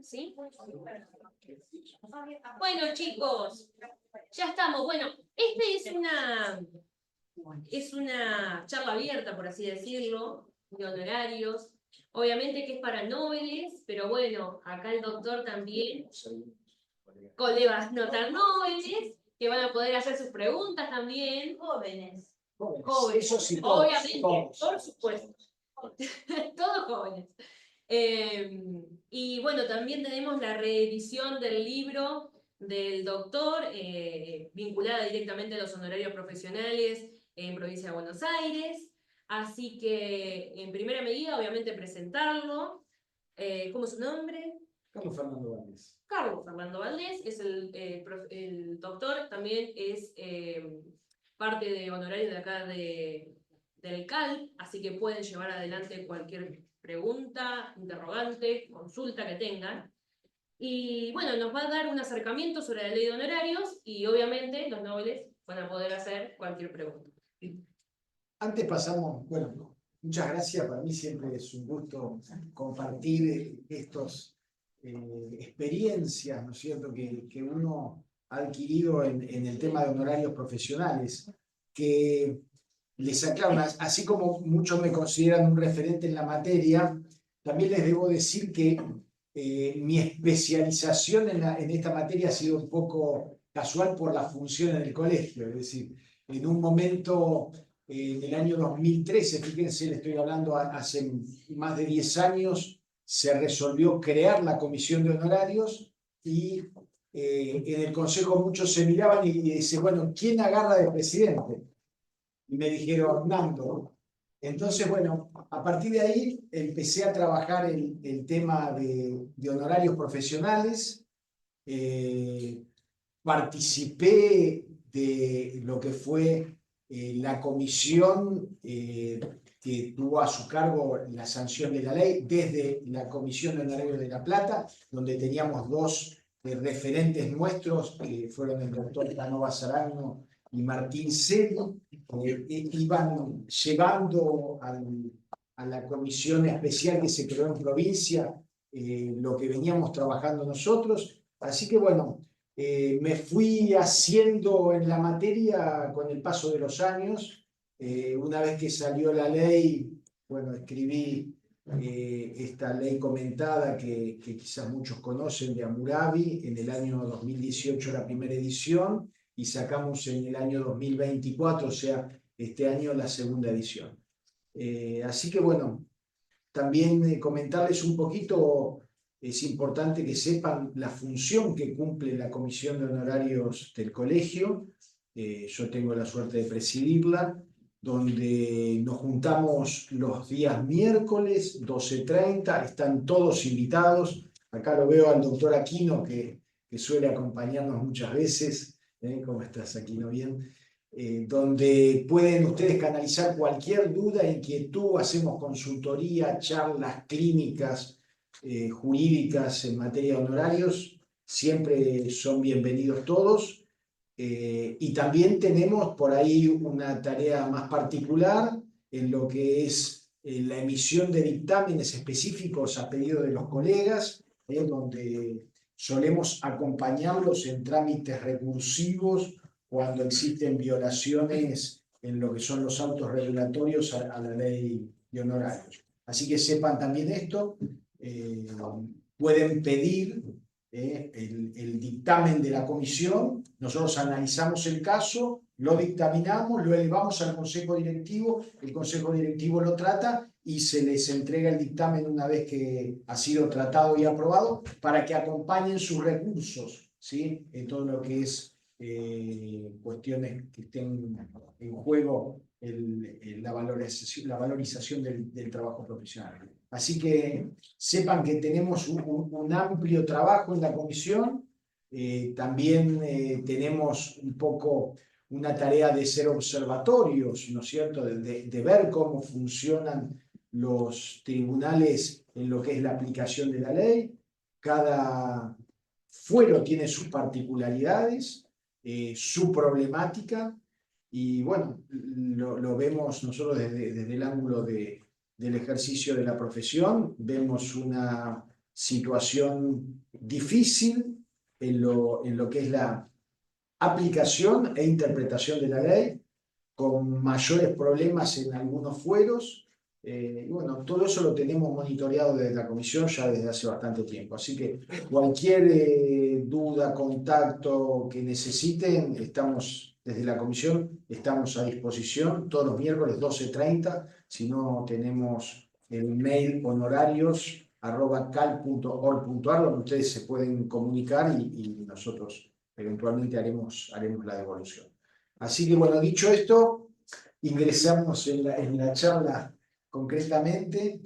¿Sí? Bueno, chicos, ya estamos. Bueno, es una charla abierta, por así decirlo, de honorarios. Obviamente que es para nobles, pero bueno, acá el doctor también, colegas no tan nobles, que van a poder hacer sus preguntas también. Jóvenes. Jóvenes, Eso sí, obviamente, todos. por supuesto. Todos jóvenes. Y bueno, también tenemos la reedición del libro del doctor, vinculada directamente a los honorarios profesionales en provincia de Buenos Aires. Así que, en primera medida, obviamente, presentarlo. ¿Cómo es su nombre? Carlos Fernando Valdés. Carlos Fernando Valdés es el doctor, también es parte de honorarios de acá del CAL, así que pueden llevar adelante cualquier pregunta, interrogante, consulta que tengan. Y bueno, nos va a dar un acercamiento sobre la ley de honorarios y obviamente los nobles van a poder hacer cualquier pregunta. Antes pasamos, bueno, muchas gracias, para mí siempre es un gusto compartir estos experiencias, ¿no es cierto?, que uno ha adquirido en el tema de honorarios profesionales, que les aclaro, así como muchos me consideran un referente en la materia, también les debo decir que mi especialización en esta materia ha sido un poco casual por la función en el colegio, es decir, en un momento, en el año 2013, fíjense, le estoy hablando hace más de 10 años, se resolvió crear la comisión de honorarios y en el consejo muchos se miraban y decían, bueno, ¿quién agarra de presidente? Y me dijeron, Nando. Entonces, bueno, a partir de ahí empecé a trabajar el tema de honorarios profesionales, participé de lo que fue la comisión que tuvo a su cargo la sanción de la ley, desde la Comisión de Honorarios de La Plata, donde teníamos dos referentes nuestros, que fueron el doctor Canova Saragno y Martín Celi, iban llevando a la comisión especial que se creó en provincia lo que veníamos trabajando nosotros. Así que bueno, me fui haciendo en la materia con el paso de los años. Una vez que salió la ley, bueno, escribí esta ley comentada que quizás muchos conocen de Hammurabi, en el año 2018 la primera edición, y sacamos en el año 2024, o sea, este año la segunda edición. Así que bueno, también comentarles un poquito, es importante que sepan la función que cumple la Comisión de Honorarios del Colegio. Yo tengo la suerte de presidirla, donde nos juntamos los días miércoles, 12:30, están todos invitados. Acá lo veo al doctor Aquino, que suele acompañarnos muchas veces. ¿Cómo estás, Aquino? Bien. Donde pueden ustedes canalizar cualquier duda, inquietud, hacemos consultoría, charlas clínicas, jurídicas en materia de honorarios, siempre son bienvenidos todos. Y también tenemos por ahí una tarea más particular en lo que es la emisión de dictámenes específicos a pedido de los colegas, donde solemos acompañarlos en trámites recursivos cuando existen violaciones en lo que son los autos regulatorios a la ley de honorarios. Así que sepan también esto, pueden pedir el dictamen de la comisión, nosotros analizamos el caso, lo dictaminamos, lo elevamos al consejo directivo, el consejo directivo lo trata y se les entrega el dictamen una vez que ha sido tratado y aprobado para que acompañen sus recursos, ¿sí?, en todo lo que es cuestiones que estén en juego la valorización del trabajo profesional. Así que sepan que tenemos un amplio trabajo en la comisión. También tenemos un poco una tarea de ser observatorios, ¿no es cierto?, de ver cómo funcionan los tribunales en lo que es la aplicación de la ley. Cada fuero tiene sus particularidades, su problemática, y bueno, lo vemos nosotros desde el ángulo del ejercicio de la profesión. Vemos una situación difícil en lo que es la aplicación e interpretación de la ley, con mayores problemas en algunos fueros. Y bueno, todo eso lo tenemos monitoreado desde la comisión ya desde hace bastante tiempo. Así que cualquier duda, contacto que necesiten, estamos desde la comisión, estamos a disposición todos los miércoles 12:30. Si no, tenemos el mail honorarios@cal.org.ar, donde ustedes se pueden comunicar y nosotros eventualmente haremos la devolución. Así que bueno, dicho esto, ingresamos en la charla concretamente.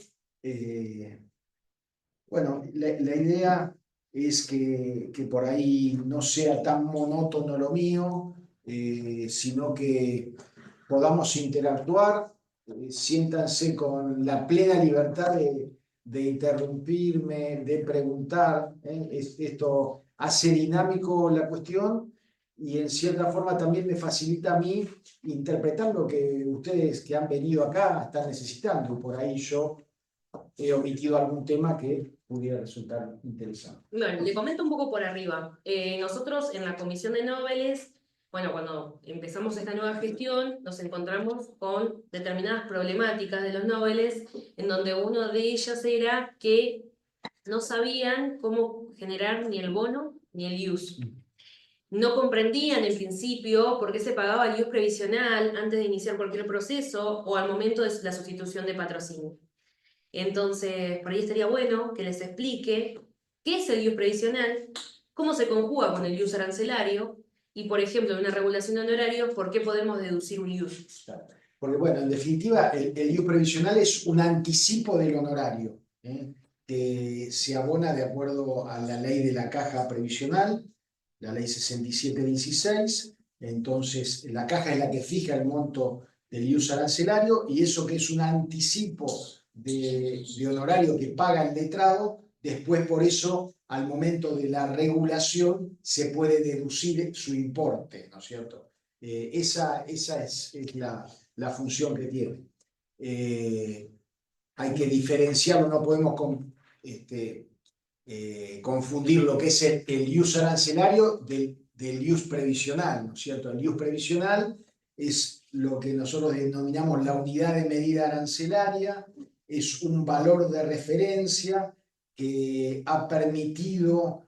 Bueno, la idea es que por ahí no sea tan monótono lo mío, sino que podamos interactuar. Siéntanse con la plena libertad de interrumpirme, de preguntar. Esto hace dinámico la cuestión y en cierta forma también me facilita a mí interpretar lo que ustedes que han venido acá están necesitando. Por ahí yo he omitido algún tema que pudiera resultar interesante. Bueno, le comento un poco por arriba. Nosotros en la Comisión de Nobeles, bueno, cuando empezamos esta nueva gestión, nos encontramos con determinadas problemáticas de los Nobeles, en donde una de ellas era que no sabían cómo generar ni el bono ni el IUS. No comprendían en principio por qué se pagaba el IUS previsional antes de iniciar cualquier proceso o al momento de la sustitución de patrocinio. Entonces, por ahí estaría bueno que les explique qué es el IUS previsional, cómo se conjuga con el IUS arancelario y, por ejemplo, en una regulación de honorarios, por qué podemos deducir un IUS. Porque, bueno, en definitiva, el IUS previsional es un anticipo del honorario, que se abona de acuerdo a la ley de la caja previsional, la ley 6716. Entonces, la caja es la que fija el monto del IUS arancelario y eso que es un anticipo de honorario que paga el letrado, después por eso al momento de la regulación se puede deducir su importe, ¿no es cierto? Esa es la función que tiene. Hay que diferenciarlo, no podemos confundir lo que es el IUS arancelario del IUS previsional, ¿no es cierto? El IUS previsional es lo que nosotros denominamos la unidad de medida arancelaria, es un valor de referencia que ha permitido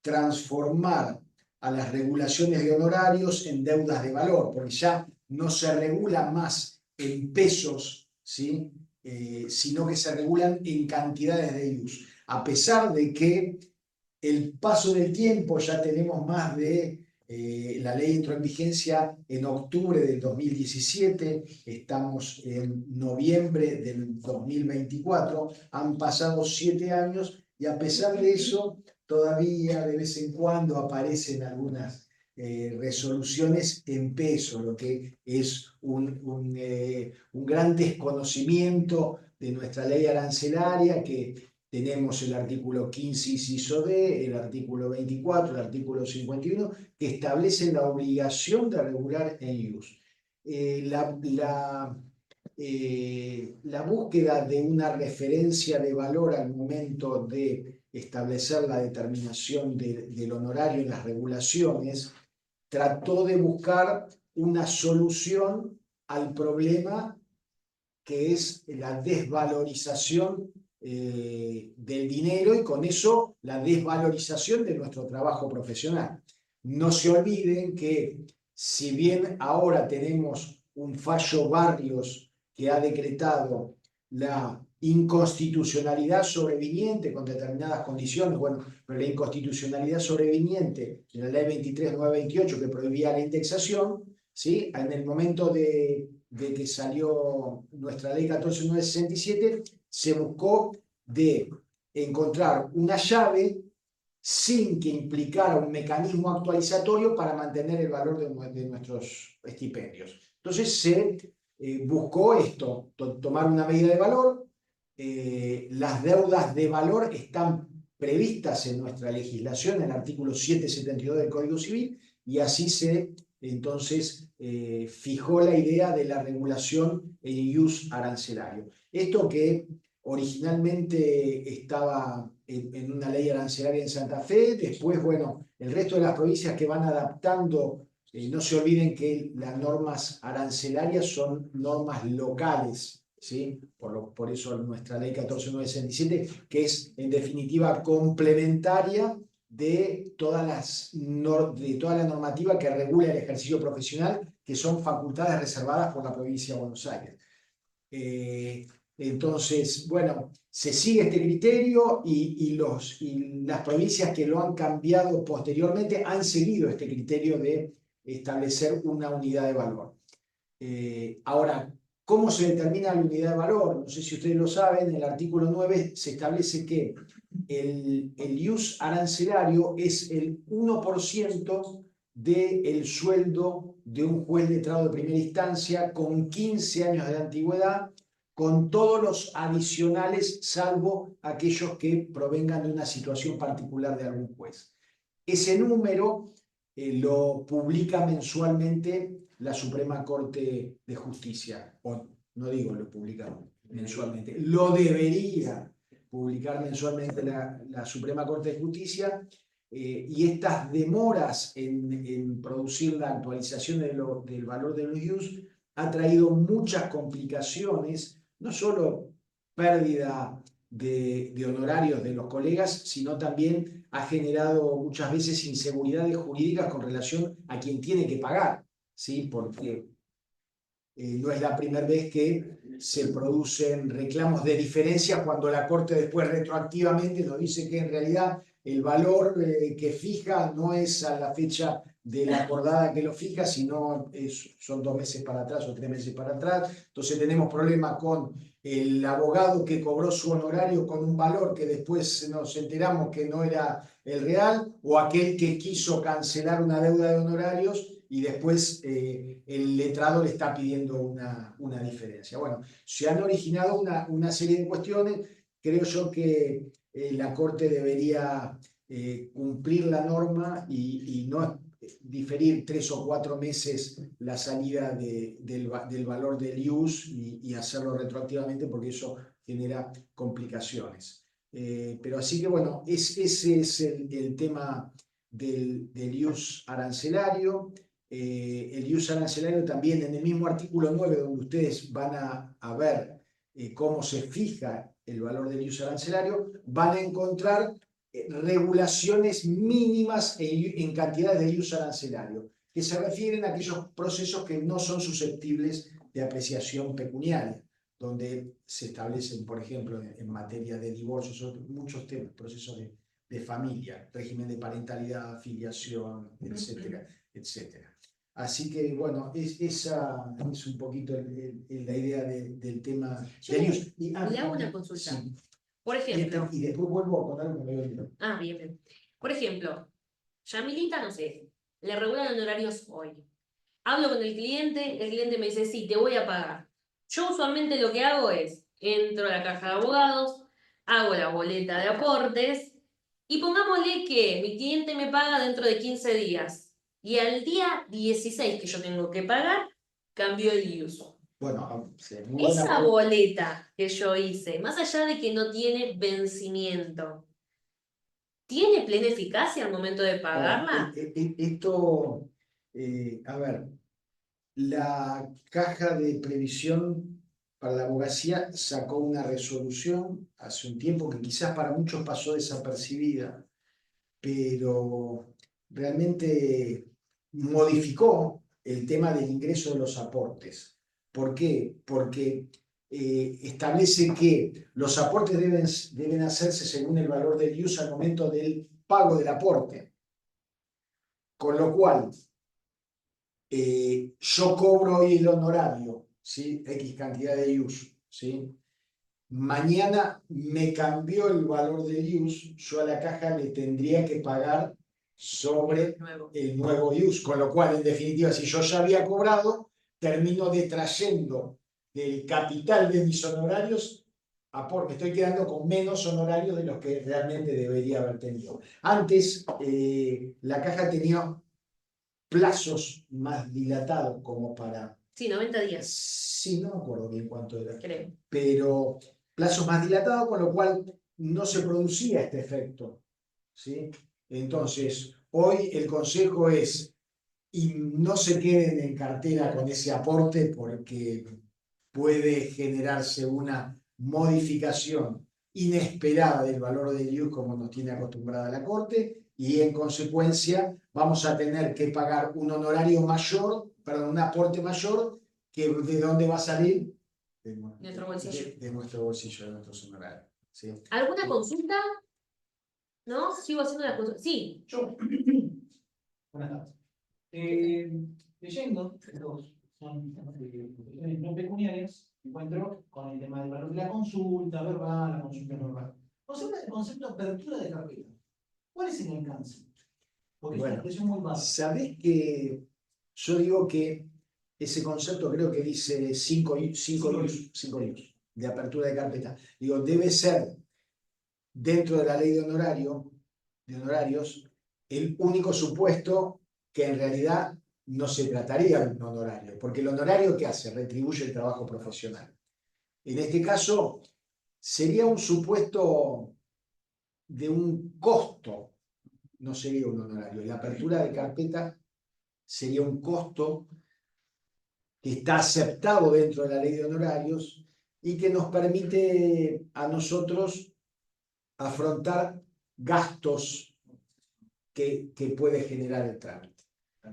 transformar a las regulaciones de honorarios en deudas de valor, porque ya no se regula más en pesos, ¿sí? Sino que se regulan en cantidades de IUS. A pesar de que el paso del tiempo, ya tenemos más de la ley entró en vigencia en octubre del 2017, estamos en noviembre del 2024, han pasado 7 años y a pesar de eso, todavía de vez en cuando aparecen algunas resoluciones en peso, lo que es un gran desconocimiento de nuestra ley arancelaria, que tenemos el artículo 15 inciso D, el artículo 24, el artículo 51, que establecen la obligación de regular en IUS. La búsqueda de una referencia de valor al momento de establecer la determinación del honorario en las regulaciones trató de buscar una solución al problema que es la desvalorización del dinero y con eso la desvalorización de nuestro trabajo profesional. No se olviden que si bien ahora tenemos un fallo Barrios que ha decretado la inconstitucionalidad sobreviniente con determinadas condiciones, bueno, pero la inconstitucionalidad sobreviniente de la ley 23.928 que prohibía la indexación, ¿sí? En el momento de que salió nuestra ley 14.967, se buscó de encontrar una llave sin que implicara un mecanismo actualizatorio para mantener el valor de nuestros estipendios. Entonces se buscó esto, tomar una medida de valor. Las deudas de valor están previstas en nuestra legislación, en el artículo 772 del Código Civil, y así se entonces fijó la idea de la regulación en IUS arancelario. Esto que originalmente estaba en una ley arancelaria en Santa Fe. Después, bueno, el resto de las provincias que van adaptando, no se olviden que las normas arancelarias son normas locales, ¿sí? Por eso nuestra ley 14.967, que es en definitiva complementaria de toda la normativa que regula el ejercicio profesional, que son facultades reservadas por la provincia de Buenos Aires. Entonces, bueno, se sigue este criterio y las provincias que lo han cambiado posteriormente han seguido este criterio de establecer una unidad de valor. Ahora, ¿cómo se determina la unidad de valor? No sé si ustedes lo saben, en el artículo 9 se establece que el ius arancelario es el 1% del sueldo de un juez letrado de primera instancia con 15 años de antigüedad, con todos los adicionales, salvo aquellos que provengan de una situación particular de algún juez. Ese número lo publica mensualmente la Suprema Corte de Justicia, o no digo lo publica mensualmente, lo debería publicar mensualmente la Suprema Corte de Justicia, y estas demoras en producir la actualización del valor de los ius ha traído muchas complicaciones, no solo pérdida de honorarios de los colegas, sino también ha generado muchas veces inseguridades jurídicas con relación a quien tiene que pagar, ¿sí? Porque no es la primera vez que se producen reclamos de diferencias cuando la Corte después retroactivamente nos dice que en realidad el valor que fija no es a la fecha de la acordada que lo fija, sino son 2 meses para atrás o 3 meses para atrás. Entonces tenemos problemas con el abogado que cobró su honorario con un valor que después nos enteramos que no era el real, o aquel que quiso cancelar una deuda de honorarios y después el letrado le está pidiendo una diferencia. Bueno, se han originado una serie de cuestiones. Creo yo que la Corte debería cumplir la norma y no diferir 3 o 4 meses la salida del valor del ius y hacerlo retroactivamente, porque eso genera complicaciones. Pero así que bueno, ese es el tema del ius arancelario. El ius arancelario también en el mismo artículo 9, donde ustedes van a ver cómo se fija el valor del ius arancelario, van a encontrar regulaciones mínimas en cantidades de ius arancelario, que se refieren a aquellos procesos que no son susceptibles de apreciación pecuniaria, donde se establecen, por ejemplo, en materia de divorcios, muchos temas, procesos de familia, régimen de parentalidad, filiación, etcétera, etcétera. Así que, bueno, esa es un poquito la idea del tema. Le hago una consulta. Sí. Por ejemplo. Y después vuelvo a contar lo que me olvidó. Ah, bien, bien. Por ejemplo, Yamilita, no sé, le regulan honorarios hoy. Hablo con el cliente me dice, sí, te voy a pagar. Yo usualmente lo que hago es, entro a la caja de abogados, hago la boleta de aportes, y pongámosle que mi cliente me paga dentro de 15 días. Y al día 16 que yo tengo que pagar, cambió el ius. Bueno, esa boleta que yo hice, más allá de que no tiene vencimiento, ¿tiene plena eficacia al momento de pagarla? Esto, a ver, la Caja de Previsión para la Abogacía sacó una resolución hace un tiempo que quizás para muchos pasó desapercibida, pero realmente modificó el tema del ingreso de los aportes. ¿Por qué? Porque establece que los aportes deben hacerse según el valor del ius al momento del pago del aporte. Con lo cual, yo cobro hoy el honorario, ¿sí? X cantidad de ius, ¿sí? Mañana me cambió el valor del ius, yo a la caja le tendría que pagar sobre el nuevo ius, con lo cual, en definitiva, si yo ya había cobrado, termino detrayendo del capital de mis honorarios, me estoy quedando con menos honorarios de los que realmente debería haber tenido. Antes, la caja tenía plazos más dilatados como para... Sí, 90 días. Sí, no me acuerdo bien cuánto era. Creo. Pero plazos más dilatados, con lo cual no se producía este efecto, ¿sí? Entonces, hoy el consejo es, y no se queden en cartera con ese aporte porque puede generarse una modificación inesperada del valor del IUS como nos tiene acostumbrada la Corte y en consecuencia vamos a tener que pagar un honorario mayor, perdón, un aporte mayor que de dónde va a salir Nuestro bolsillo. de nuestro bolsillo, de nuestros honorarios. ¿Sí? ¿Alguna consulta? ¿No? ¿Sigo haciendo la consulta? Sí. Yo. Buenas tardes. Leyendo, estos son cuestiones no pecuniarias, me encuentro con el tema del valor de la consulta verbal, la consulta no verbal. Nos habla del concepto de apertura de carpeta. ¿Cuál es el alcance? Porque es una expresión muy básica. Sabés que yo digo que ese concepto creo que dice 5 use de apertura de carpeta. Digo, debe ser dentro de la ley de honorarios, el único supuesto que en realidad no se trataría de un honorario, porque el honorario ¿qué hace? Retribuye el trabajo profesional. En este caso, sería un supuesto de un costo, no sería un honorario. La apertura de carpeta sería un costo que está aceptado dentro de la ley de honorarios y que nos permite a nosotros afrontar gastos que puede generar el trámite.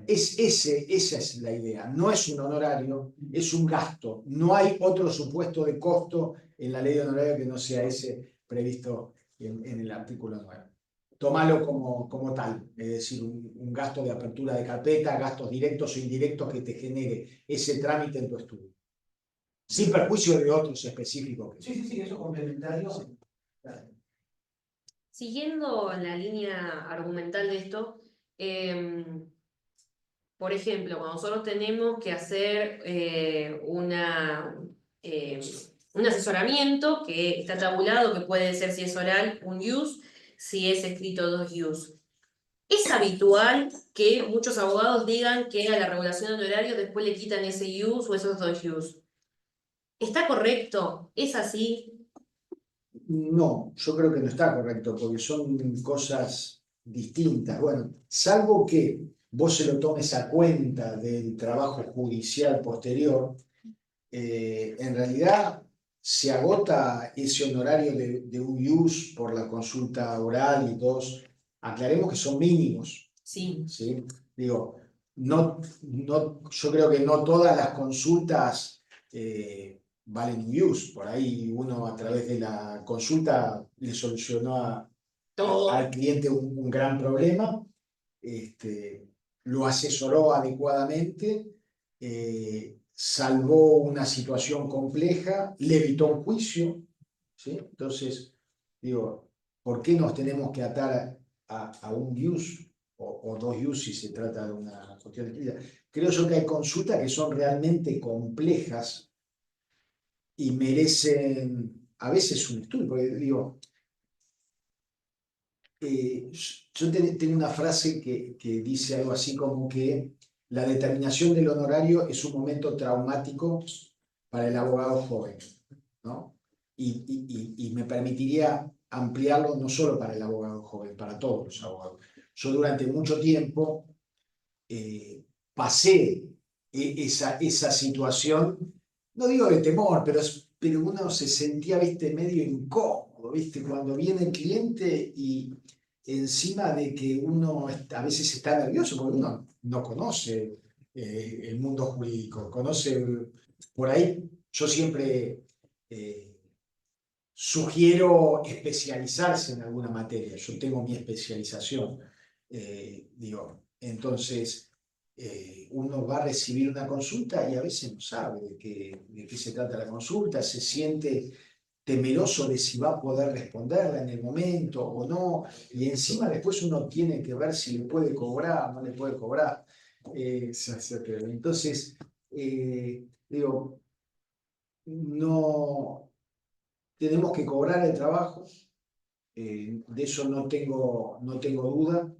Esa es la idea. No es un honorario, es un gasto. No hay otro supuesto de costo en la ley de honorario que no sea ese previsto en el artículo 9. Tómalo como tal, es decir, un gasto de apertura de carpeta, gastos directos o indirectos que te genere ese trámite en tu estudio. Sin perjuicio de otros específicos. Sí, eso complementario. Sí. Siguiendo la línea argumental de esto, por ejemplo, cuando nosotros tenemos que hacer un asesoramiento que está tabulado, que puede ser si es oral, un use, si es escrito, dos use. Es habitual que muchos abogados digan que a la regulación de honorarios después le quitan ese use o esos dos use. ¿Está correcto? ¿Es así? No, yo creo que no está correcto, porque son cosas distintas. Bueno, salvo que vos se lo tomes a cuenta del trabajo judicial posterior, en realidad se agota ese honorario de un ius por la consulta oral y todos. Aclaremos que son mínimos. Sí. ¿Sí? Digo, yo creo que no todas las consultas valen un use. Por ahí uno a través de la consulta le solucionó al cliente un gran problema, lo asesoró adecuadamente, salvó una situación compleja, le evitó un juicio, ¿sí? Entonces, digo, ¿por qué nos tenemos que atar a un use o dos use si se trata de una cuestión de actividad? Creo yo que hay consultas que son realmente complejas y merecen a veces un estudio, porque digo, yo tengo una frase que dice algo así como que la determinación del honorario es un momento traumático para el abogado joven, ¿no? Y me permitiría ampliarlo no solo para el abogado joven, para todos los abogados. Yo durante mucho tiempo pasé esa situación, no digo de temor, pero uno se sentía, viste, medio incómodo, viste, cuando viene el cliente y encima de que uno a veces está nervioso porque uno no conoce el mundo jurídico, conoce por ahí, yo siempre sugiero especializarse en alguna materia, yo tengo mi especialización, digo, entonces uno va a recibir una consulta y a veces no sabe de qué se trata la consulta, se siente temeroso de si va a poder responderla en el momento o no, y encima después uno tiene que ver si le puede cobrar, no le puede cobrar. Entonces, digo, no tenemos que cobrar el trabajo, de eso no tengo duda.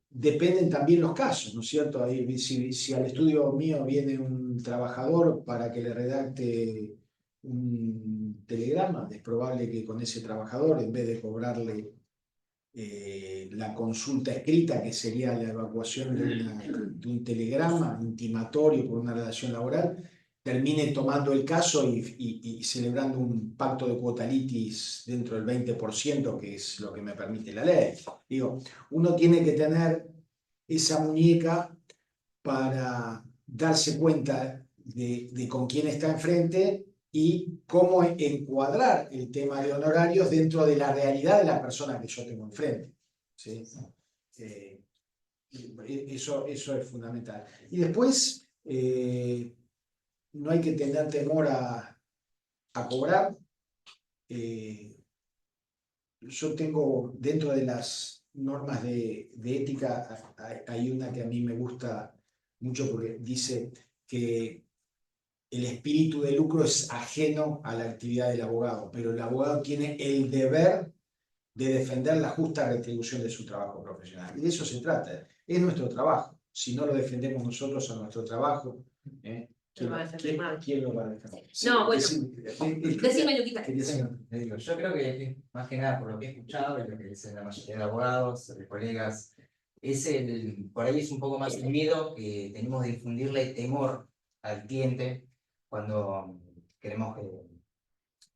Dependen también los casos, ¿no es cierto? Ahí, si al estudio mío viene un trabajador para que le redacte un telegrama, es probable que con ese trabajador, en vez de cobrarle la consulta escrita, que sería la evacuación de un telegrama intimatorio por una relación laboral, termine tomando el caso y celebrando un pacto de cuota litis dentro del 20%, que es lo que me permite la ley. Digo, uno tiene que tener esa muñeca para darse cuenta de con quién está enfrente y cómo encuadrar el tema de honorarios dentro de la realidad de la persona que yo tengo enfrente. ¿Sí? Eso es fundamental. Y después, no hay que tener temor a cobrar. Yo tengo dentro de las normas de ética, hay una que a mí me gusta mucho porque dice que el espíritu de lucro es ajeno a la actividad del abogado, pero el abogado tiene el deber de defender la justa retribución de su trabajo profesional. Y de eso se trata, es nuestro trabajo. Si no lo defendemos nosotros a nuestro trabajo, ¿quién lo va a defender? No, bueno, decime, Luquita. Yo creo que más que nada por lo que he escuchado y lo que dicen la mayoría de abogados, de colegas, por ahí es un poco más el miedo que tenemos de infundirle temor al cliente cuando queremos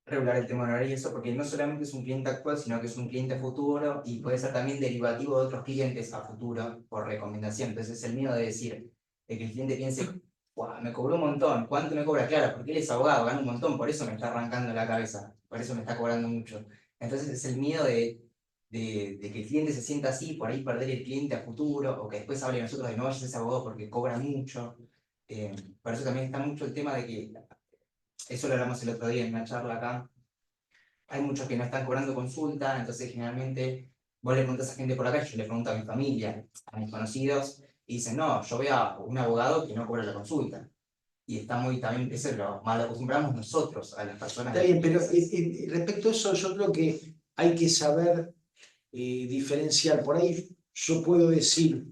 regular el tema horario y eso, porque no solamente es un cliente actual, sino que es un cliente futuro y puede ser también derivativo de otros clientes a futuro por recomendación. Entonces es el miedo de decir, de que el cliente piense, wow, me cobró un montón, ¿cuánto me cobra? Claro, porque él es abogado, gana un montón, por eso me está arrancando la cabeza, por eso me está cobrando mucho. Entonces es el miedo de que el cliente se sienta así, por ahí perder el cliente a futuro, o que después hable nosotros de no vayas a ese abogado porque cobra mucho. Por eso también está mucho el tema de que, eso lo hablamos el otro día en una charla acá, hay muchos que no están cobrando consulta, entonces generalmente vos le preguntás a gente por acá, yo le pregunto a mi familia, a mis conocidos, y dicen, no, yo veo a un abogado que no cobra la consulta. Y está muy, también, eso lo mal acostumbramos nosotros a las personas. Está bien, pero respecto a eso, yo creo que hay que saber diferenciar. Por ahí yo puedo decir,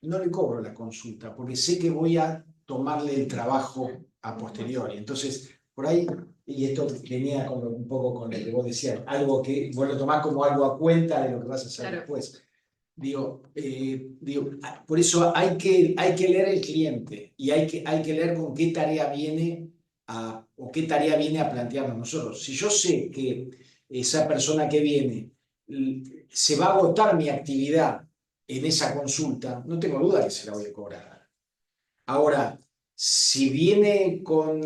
no le cobro la consulta, porque sé que voy a tomarle el trabajo a posteriori. Entonces, por ahí, y esto venía un poco con lo que vos decías, algo que vos lo tomás como algo a cuenta de lo que vas a hacer después. Digo, por eso hay que leer el cliente y hay que leer con qué tarea viene o qué tarea viene a plantearnos nosotros. Si yo sé que esa persona que viene se va a agotar mi actividad en esa consulta, no tengo duda que se la voy a cobrar. Ahora, si viene con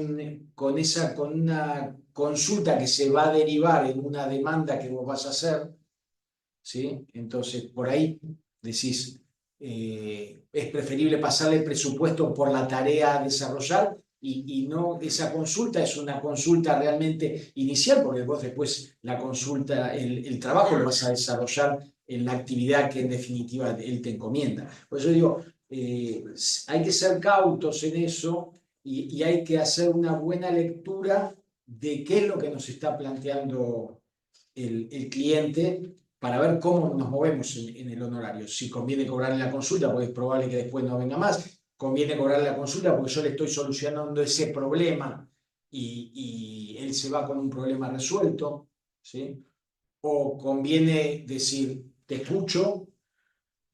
una consulta que se va a derivar en una demanda que vos vas a hacer, ¿sí? Entonces, por ahí decís, es preferible pasarle el presupuesto por la tarea a desarrollar y no, esa consulta es una consulta realmente inicial, porque vos después la consulta, el trabajo lo vas a desarrollar en la actividad que en definitiva él te encomienda. Por eso digo, hay que ser cautos en eso y hay que hacer una buena lectura de qué es lo que nos está planteando el cliente para ver cómo nos movemos en el honorario. Si conviene cobrarle la consulta, porque es probable que después no venga más. Conviene cobrarle la consulta porque yo le estoy solucionando ese problema y él se va con un problema resuelto, ¿sí? O conviene decir, te escucho,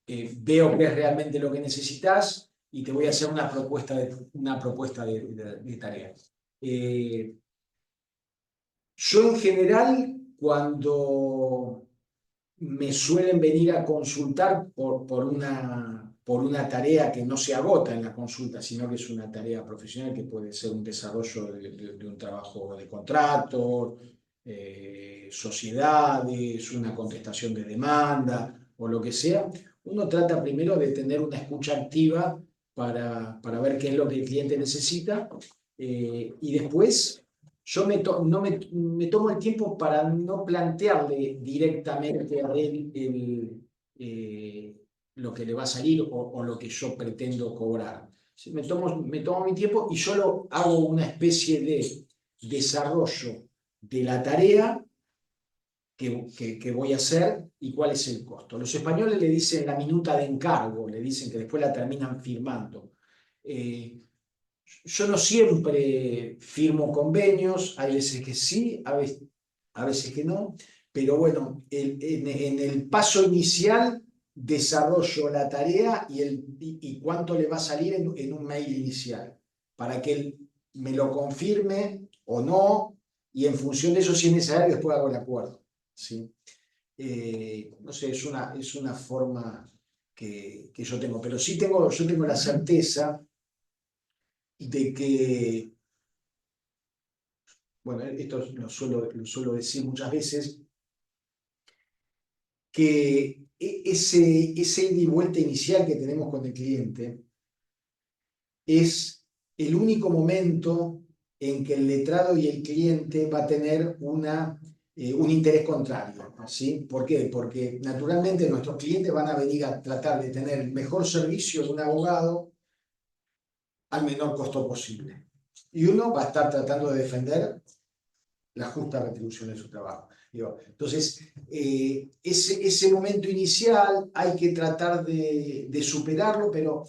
veo que es realmente lo que necesitas y te voy a hacer una propuesta de tarea. Yo en general, cuando me suelen venir a consultar por una tarea que no se agota en la consulta, sino que es una tarea profesional que puede ser un desarrollo de un trabajo de contrato, sociedades, una contestación de demanda o lo que sea. Uno trata primero de tener una escucha activa para ver qué es lo que el cliente necesita y después yo me tomo el tiempo para no plantearle directamente a él lo que le va a salir o lo que yo pretendo cobrar. Me tomo mi tiempo y yo hago una especie de desarrollo de la tarea que voy a hacer y cuál es el costo. Los españoles le dicen la minuta de encargo, le dicen que después la terminan firmando. yo no siempre firmo convenios, hay veces que sí, a veces que no, pero bueno, en el paso inicial desarrollo la tarea y cuánto le va a salir en un mail inicial, para que él me lo confirme o no, y en función de eso, si es necesario, después hago el acuerdo, ¿sí? No sé, es una forma que yo tengo, pero sí yo tengo la certeza de que, bueno, esto lo suelo decir muchas veces, que ese ida y vuelta inicial que tenemos con el cliente es el único momento en que el letrado y el cliente va a tener un interés contrario, ¿sí? ¿Por qué? Porque naturalmente nuestros clientes van a venir a tratar de tener el mejor servicio de un abogado al menor costo posible. Y uno va a estar tratando de defender la justa retribución de su trabajo. Entonces, ese momento inicial hay que tratar de superarlo, pero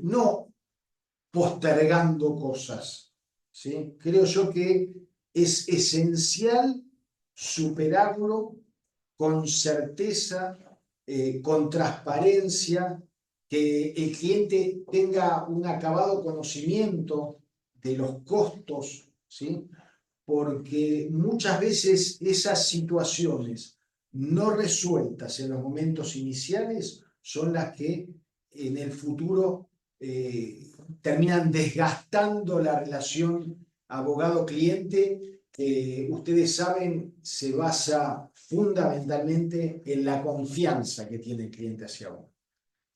no postergando cosas, ¿sí? Creo yo que es esencial superarlo con certeza, con transparencia, que el cliente tenga un acabado conocimiento de los costos, ¿sí? Porque muchas veces esas situaciones no resueltas en los momentos iniciales son las que en el futuro terminan desgastando la relación abogado-cliente, que ustedes saben se basa fundamentalmente en la confianza que tiene el cliente hacia uno.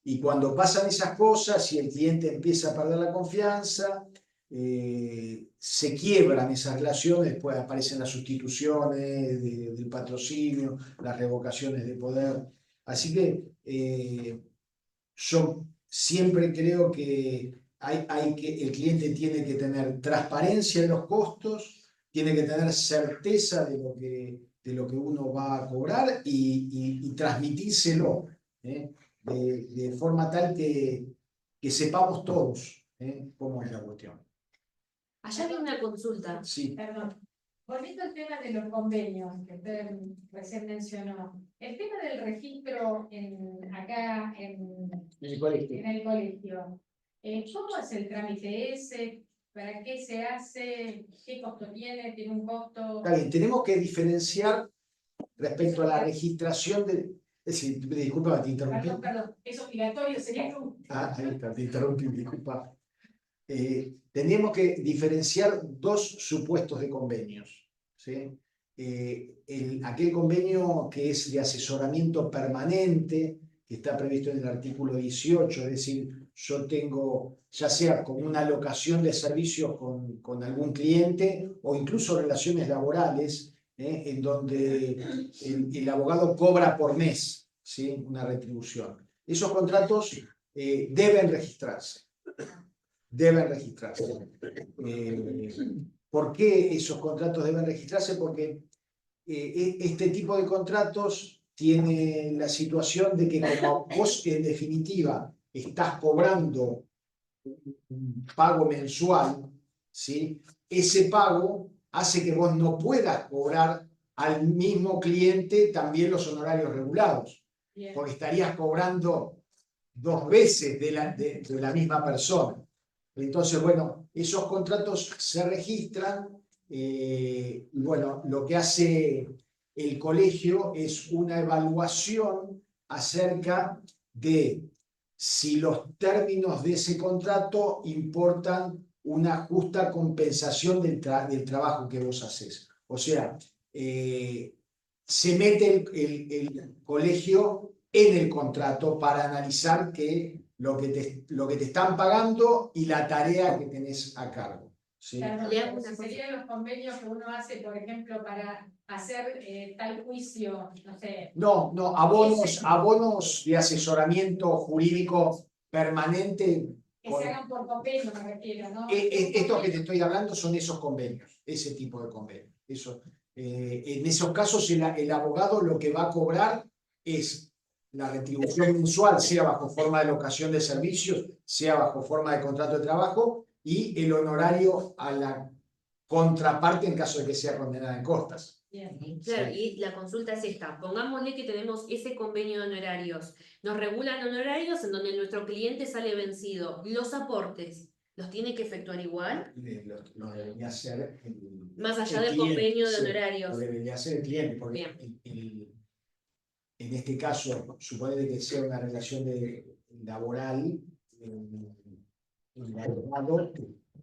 Y cuando pasan esas cosas y el cliente empieza a perder la confianza, se quiebran esas relaciones, después aparecen las sustituciones del patrocinio, las revocaciones de poder. Así que yo siempre creo que el cliente tiene que tener transparencia en los costos, tiene que tener certeza de lo que uno va a cobrar y transmitírselo, ¿eh? De forma tal que sepamos todos cómo es la cuestión. Allá viene una consulta. Sí. Perdón. Volviendo al tema de los convenios que usted recién mencionó, el tema del registro acá en el colegio, ¿cómo es el trámite ese? ¿Para qué se hace? ¿Qué costo tiene? ¿Tiene un costo? Está bien, tenemos que diferenciar respecto a la registración de... disculpa, te interrumpí. Perdón, ¿es obligatorio? ¿Sería un... Ahí está, te interrumpí, disculpa. Tenemos que diferenciar dos supuestos de convenios, ¿sí? Aquel convenio que es de asesoramiento permanente, que está previsto en el artículo 18, es decir, yo tengo, ya sea con una alocación de servicios con algún cliente o incluso relaciones laborales, en donde el abogado cobra por mes, ¿sí? Una retribución. Esos contratos deben registrarse. Deben registrarse. ¿Por qué esos contratos deben registrarse? Porque este tipo de contratos tiene la situación de que como vos en definitiva estás cobrando un pago mensual, ¿sí? Ese pago hace que vos no puedas cobrar al mismo cliente también los honorarios regulados, porque estarías cobrando dos veces de la misma persona. Entonces, bueno, esos contratos se registran y bueno, lo que hace el colegio es una evaluación acerca de si los términos de ese contrato importan una justa compensación del trabajo que vos haces. O sea, se mete el colegio en el contrato para analizar lo que te están pagando y la tarea que tenés a cargo, ¿sí? Claro, Le hago una cosa. serían los convenios que uno hace, por ejemplo, para hacer tal juicio, no sé. No, abonos de asesoramiento jurídico permanente. Que se hagan por convenio, me refiero, ¿no? Estos que te estoy hablando son esos convenios, ese tipo de convenios. En esos casos el abogado lo que va a cobrar es la retribución mensual, sea bajo forma de locación de servicios, sea bajo forma de contrato de trabajo, y el honorario a la contraparte en caso de que sea condenada en costas. Bien. Claro, y la consulta es esta. Pongámosle que tenemos ese convenio de honorarios. Nos regulan honorarios en donde nuestro cliente sale vencido. Los aportes, ¿los tiene que efectuar igual? Lo debería hacer Más allá el del cliente, convenio de sí, honorarios. lo debería hacer el cliente, porque Bien. en este caso, supone que sea una relación laboral, el abogado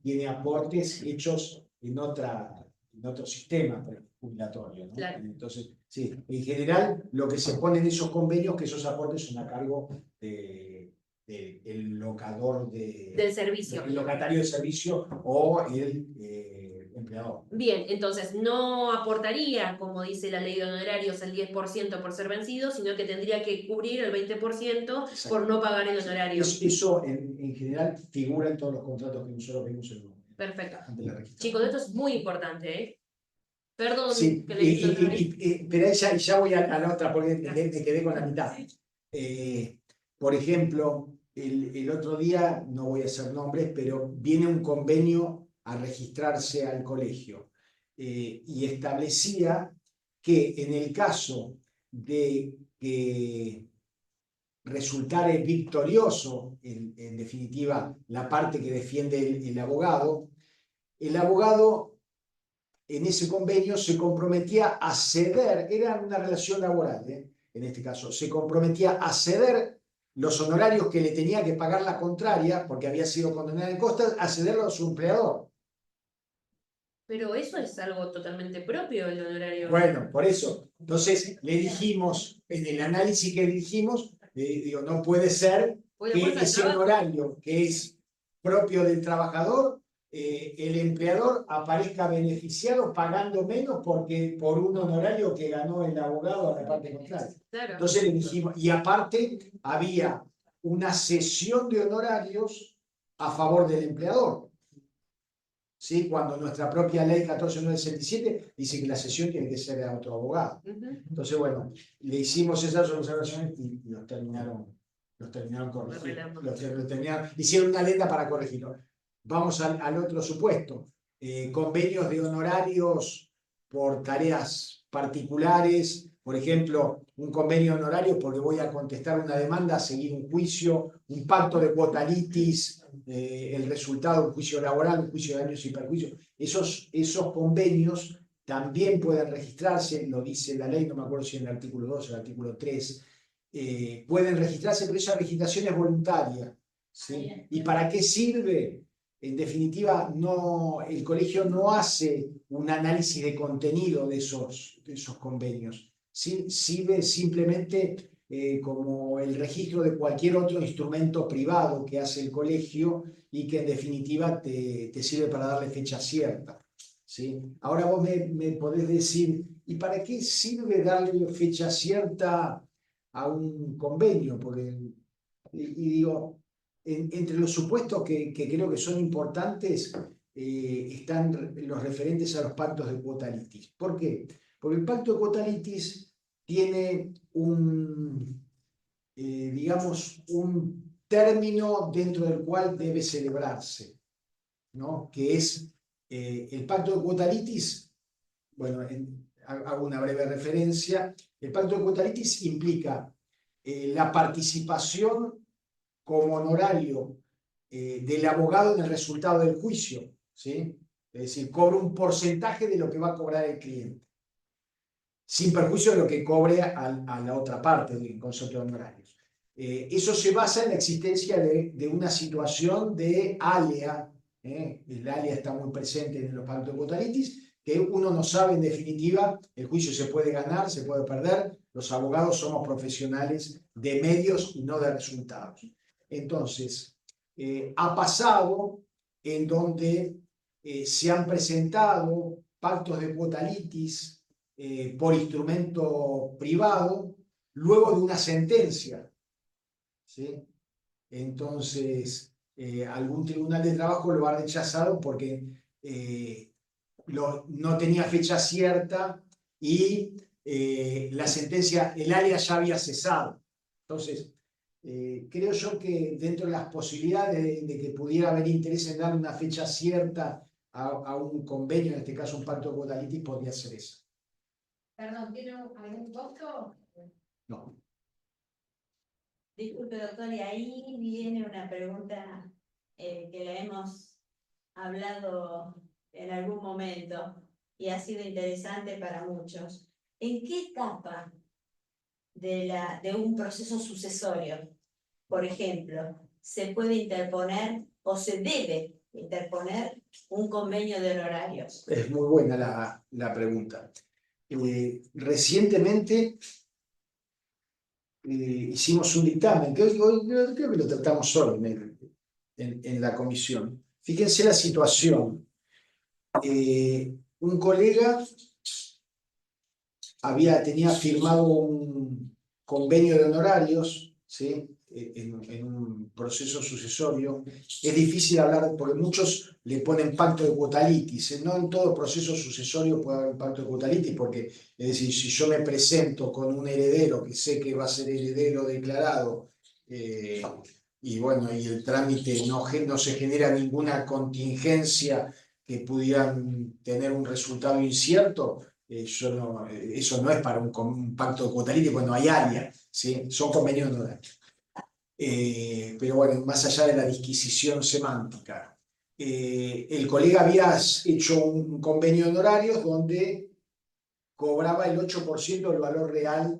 tiene aportes hechos en otro sistema jubilatorio, ¿no? Claro. Entonces, sí, en general, lo que se pone en esos convenios que esos aportes son a cargo del locador Del servicio. el locatario de servicio o el empleador. Bien, entonces no aportaría, como dice la ley de honorarios, el 10% por ser vencido, sino que tendría que cubrir el 20% por no pagar el honorario. Eso en general figura en todos los contratos que nosotros vemos Perfecto. ante la registración. Chicos, esto es muy importante, ¿eh? Perdón Sí, que le hice otra vez. pero ya voy a la otra porque me quedé con la mitad. Por ejemplo, el otro día, no voy a hacer nombres, pero viene un convenio a registrarse al colegio y establecía que en el caso de que resultare victorioso, en definitiva, la parte que defiende el abogado en ese convenio se comprometía a ceder, era una relación laboral, en este caso, se comprometía a ceder los honorarios que le tenía que pagar la contraria, porque había sido condenada en costas, a cederlo a su empleador. Pero eso es algo totalmente propio del honorario. Bueno, por eso. Entonces, le dijimos, en el análisis que dijimos, digo, no puede ser que ese honorario que es propio del trabajador, el empleador aparezca beneficiado pagando menos porque por un honorario que ganó el abogado a la parte contraria. Claro. Entonces le dijimos, y aparte había una cesión de honorarios a favor del empleador. ¿Sí? Cuando nuestra propia ley 14.967 dice que la cesión tiene que ser a otro abogado. Entonces, bueno, le hicimos esas observaciones y los terminaron corrigiendo. Hicieron una letra para corregirlo. Vamos al otro supuesto. Convenios de honorarios por tareas particulares. Por ejemplo, un convenio de honorarios porque voy a contestar una demanda, seguir un juicio, un pacto de cuota litis, el resultado, un juicio laboral, un juicio de daños y perjuicios. Esos convenios también pueden registrarse, lo dice la ley, no me acuerdo si en el artículo 2 o el artículo 3, pueden registrarse, pero esa registración es voluntaria. ¿Sí? ¿Y para qué sirve? En definitiva, el colegio no hace un análisis de contenido de esos convenios. Sirve simplemente como el registro de cualquier otro instrumento privado que hace el colegio y que en definitiva te sirve para darle fecha cierta. ¿Sí? Ahora vos me podés decir, ¿y para qué sirve darle fecha cierta a un convenio? Porque, y digo, entre los supuestos que creo que son importantes están los referentes a los pactos de cuota litis. ¿Por qué? Porque el pacto de cuota litis tiene digamos, un término dentro del cual debe celebrarse, ¿no? Que es el pacto de cuota litis. Bueno, hago una breve referencia. El pacto de cuota litis implica la participación como honorario del abogado en el resultado del juicio, ¿sí? Es decir, cobra un porcentaje de lo que va a cobrar el cliente, sin perjuicio de lo que cobre a la otra parte del concepto de honorarios. Eso se basa en la existencia de una situación de alea, el alea está muy presente en los pactos de cuota litis, que uno no sabe en definitiva, el juicio se puede ganar, se puede perder, los abogados somos profesionales de medios y no de resultados. Entonces, ha pasado en donde se han presentado pactos de cuota litis por instrumento privado luego de una sentencia, ¿sí? Entonces, algún tribunal de trabajo lo ha rechazado porque no tenía fecha cierta y la sentencia, el área ya había cesado. Entonces, Creo yo que dentro de las posibilidades de que pudiera haber interés en dar una fecha cierta a un convenio, en este caso un pacto de cuota litis, podría ser esa. Perdón, ¿tiene algún costo? No. Disculpe, doctor, y ahí viene una pregunta que la hemos hablado en algún momento y ha sido interesante para muchos. ¿En qué etapa de un proceso sucesorio, por ejemplo, se puede interponer o se debe interponer un convenio de honorarios? Es muy buena la pregunta. Recientemente hicimos un dictamen, que hoy creo que lo tratamos hoy en la comisión. Fíjense la situación. Un colega tenía firmado un convenio de honorarios, ¿sí? En un proceso sucesorio. Es difícil hablar porque muchos le ponen pacto de cuota litis. No en todo proceso sucesorio puede haber un pacto de cuota litis, porque, es decir, si yo me presento con un heredero que sé que va a ser heredero declarado, y bueno, y el trámite no se genera ninguna contingencia que pudieran tener un resultado incierto, eso no es para un pacto de cuota litis, cuando hay área, ¿sí? Son convenios de honorarios. Pero bueno, más allá de la disquisición semántica, el colega había hecho un convenio de honorarios donde cobraba el 8% del valor real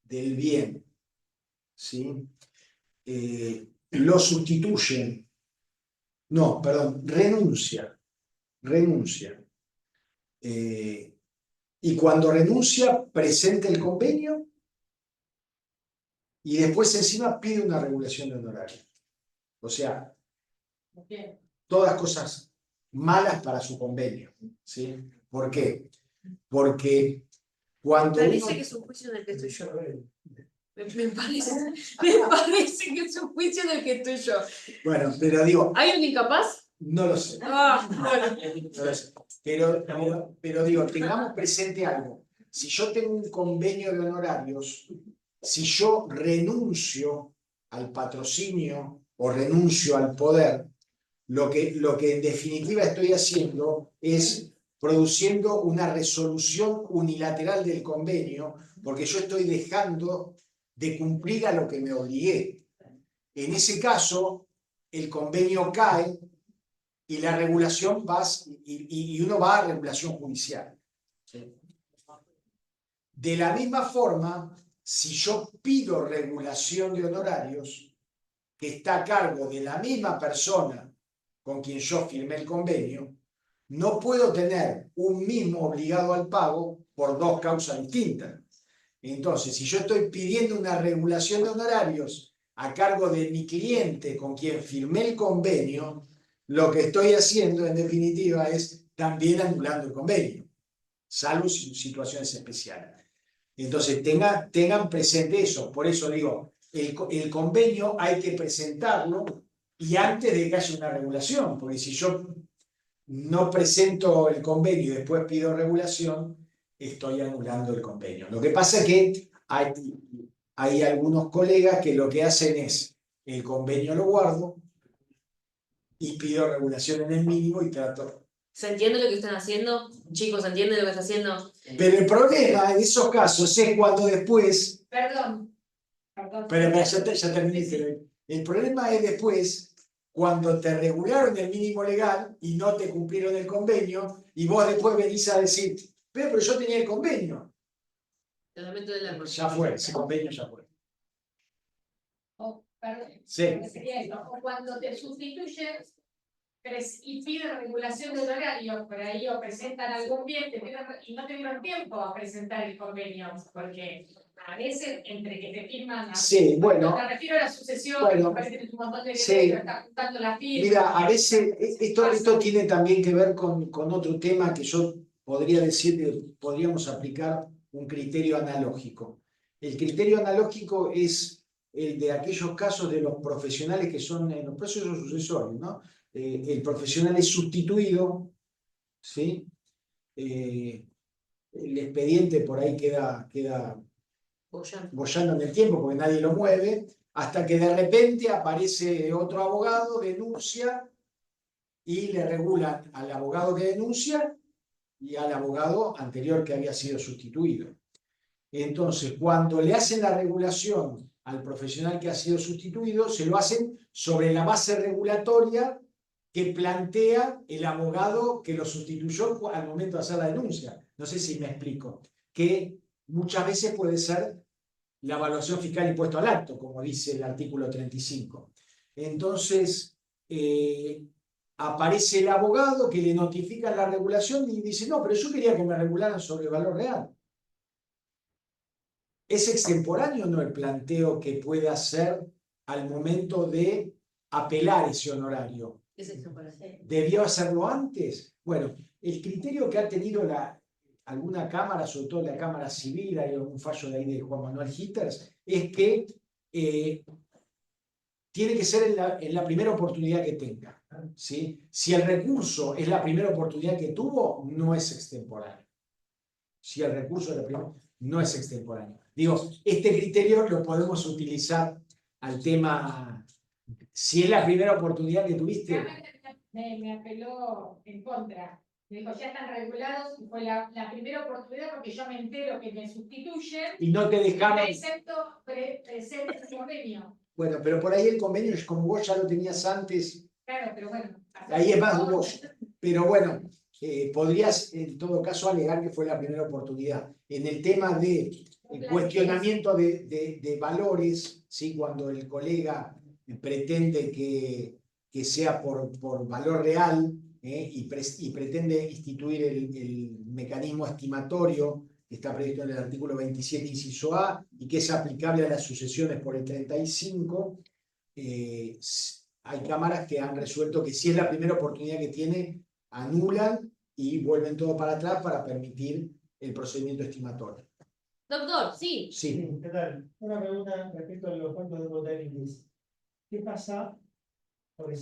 del bien, ¿sí? Lo sustituyen, no, perdón, renuncia. Y cuando renuncia, presenta el convenio y después encima pide una regulación de honorarios. O sea, todas cosas malas para su convenio, ¿sí? ¿Por qué? Porque cuando Me parece uno... que es un juicio en el que estoy yo. Me parece que es un juicio en el que estoy yo. Bueno, pero digo, ¿Hay un incapaz? no lo sé. Ah, bueno. No lo sé. Pero digo, tengamos presente algo. Si yo tengo un convenio de honorarios, si yo renuncio al patrocinio o renuncio al poder, lo que en definitiva estoy haciendo es produciendo una resolución unilateral del convenio, porque yo estoy dejando de cumplir a lo que me obligué. En ese caso, el convenio cae y la regulación y uno va a regulación judicial. De la misma forma, si yo pido regulación de honorarios, que está a cargo de la misma persona con quien yo firmé el convenio, no puedo tener un mismo obligado al pago por dos causas distintas. Entonces, si yo estoy pidiendo una regulación de honorarios a cargo de mi cliente con quien firmé el convenio, lo que estoy haciendo en definitiva es también anulando el convenio, salvo situaciones especiales. Entonces, tengan presente eso. Por eso digo, el convenio hay que presentarlo y antes de que haya una regulación, porque si yo no presento el convenio y después pido regulación, estoy anulando el convenio. Lo que pasa es que hay algunos colegas que lo que hacen es, el convenio lo guardo y pido regulación en el mínimo y trato. ¿Se entiende lo que están haciendo? Chicos, ¿se entiende lo que está haciendo? Pero el problema en esos casos es cuando después... Perdón. Pero ya terminé. Pero el problema es después, cuando te regularon el mínimo legal y no te cumplieron el convenio, y vos después venís a decir, pero yo tenía el convenio. Te lamento del alma. Ya fue, ese convenio ya fue. Perdón. Sí. O cuando te sustituyen y piden regulación de horario, por ahí o presentan algún bien y no te dieron tiempo a presentar el convenio, porque a veces entre que te firman... Sí, bueno. Me refiero a la sucesión, Bueno, parece que tienes un montón de sí. está juntando la firma. Mira, a veces esto tiene también que ver con otro tema que yo podría decir que podríamos aplicar un criterio analógico. El criterio analógico es el de aquellos casos de los profesionales que son en los procesos sucesorios, ¿no? El profesional es sustituido, ¿sí? El expediente por ahí queda boyando en el tiempo porque nadie lo mueve, Hasta que de repente aparece otro abogado, denuncia y le regulan al abogado que denuncia y al abogado anterior que había sido sustituido. Entonces, cuando le hacen la regulación al profesional que ha sido sustituido, se lo hacen sobre la base regulatoria que plantea el abogado que lo sustituyó al momento de hacer la denuncia. No sé si me explico. Que muchas veces puede ser la evaluación fiscal impuesto al acto, como dice el artículo 35. Entonces, aparece el abogado que le notifica la regulación y dice, no, pero yo quería que me regularan sobre el valor real. ¿Es extemporáneo o no el planteo que puede hacer al momento de apelar ese honorario? Es extemporáneo. ¿Debió hacerlo antes? Bueno, el criterio que ha tenido alguna cámara, sobre todo la Cámara Civil, hay algún fallo de ahí de Juan Manuel Hitters, es que tiene que ser en la primera oportunidad que tenga, ¿sí? Si el recurso es la primera oportunidad que tuvo, no es extemporáneo. Si el recurso es la primera, no es extemporáneo. Digo, este criterio lo podemos utilizar al tema, si es la primera oportunidad que tuviste. Me apeló en contra. Me dijo, ya están regulados, y fue la primera oportunidad porque yo me entero que me sustituyen Y no te dejaron. Presento el convenio. Bueno, pero por ahí el convenio es como vos ya lo tenías antes. Claro, pero bueno. Ahí es más dudoso. Pero bueno, podrías en todo caso alegar que fue la primera oportunidad. En el tema de cuestionamiento de valores, ¿sí? Cuando el colega pretende que sea por valor real y pretende instituir el mecanismo estimatorio que está previsto en el artículo 27, inciso A, y que es aplicable a las sucesiones por el 35, hay cámaras que han resuelto que si es la primera oportunidad que tiene, anulan y vuelven todo para atrás para permitir el procedimiento estimatorio. Doctor, sí. Sí. ¿Qué tal? Una pregunta respecto a los puntos de Botanicus. ¿Qué pasa? Porque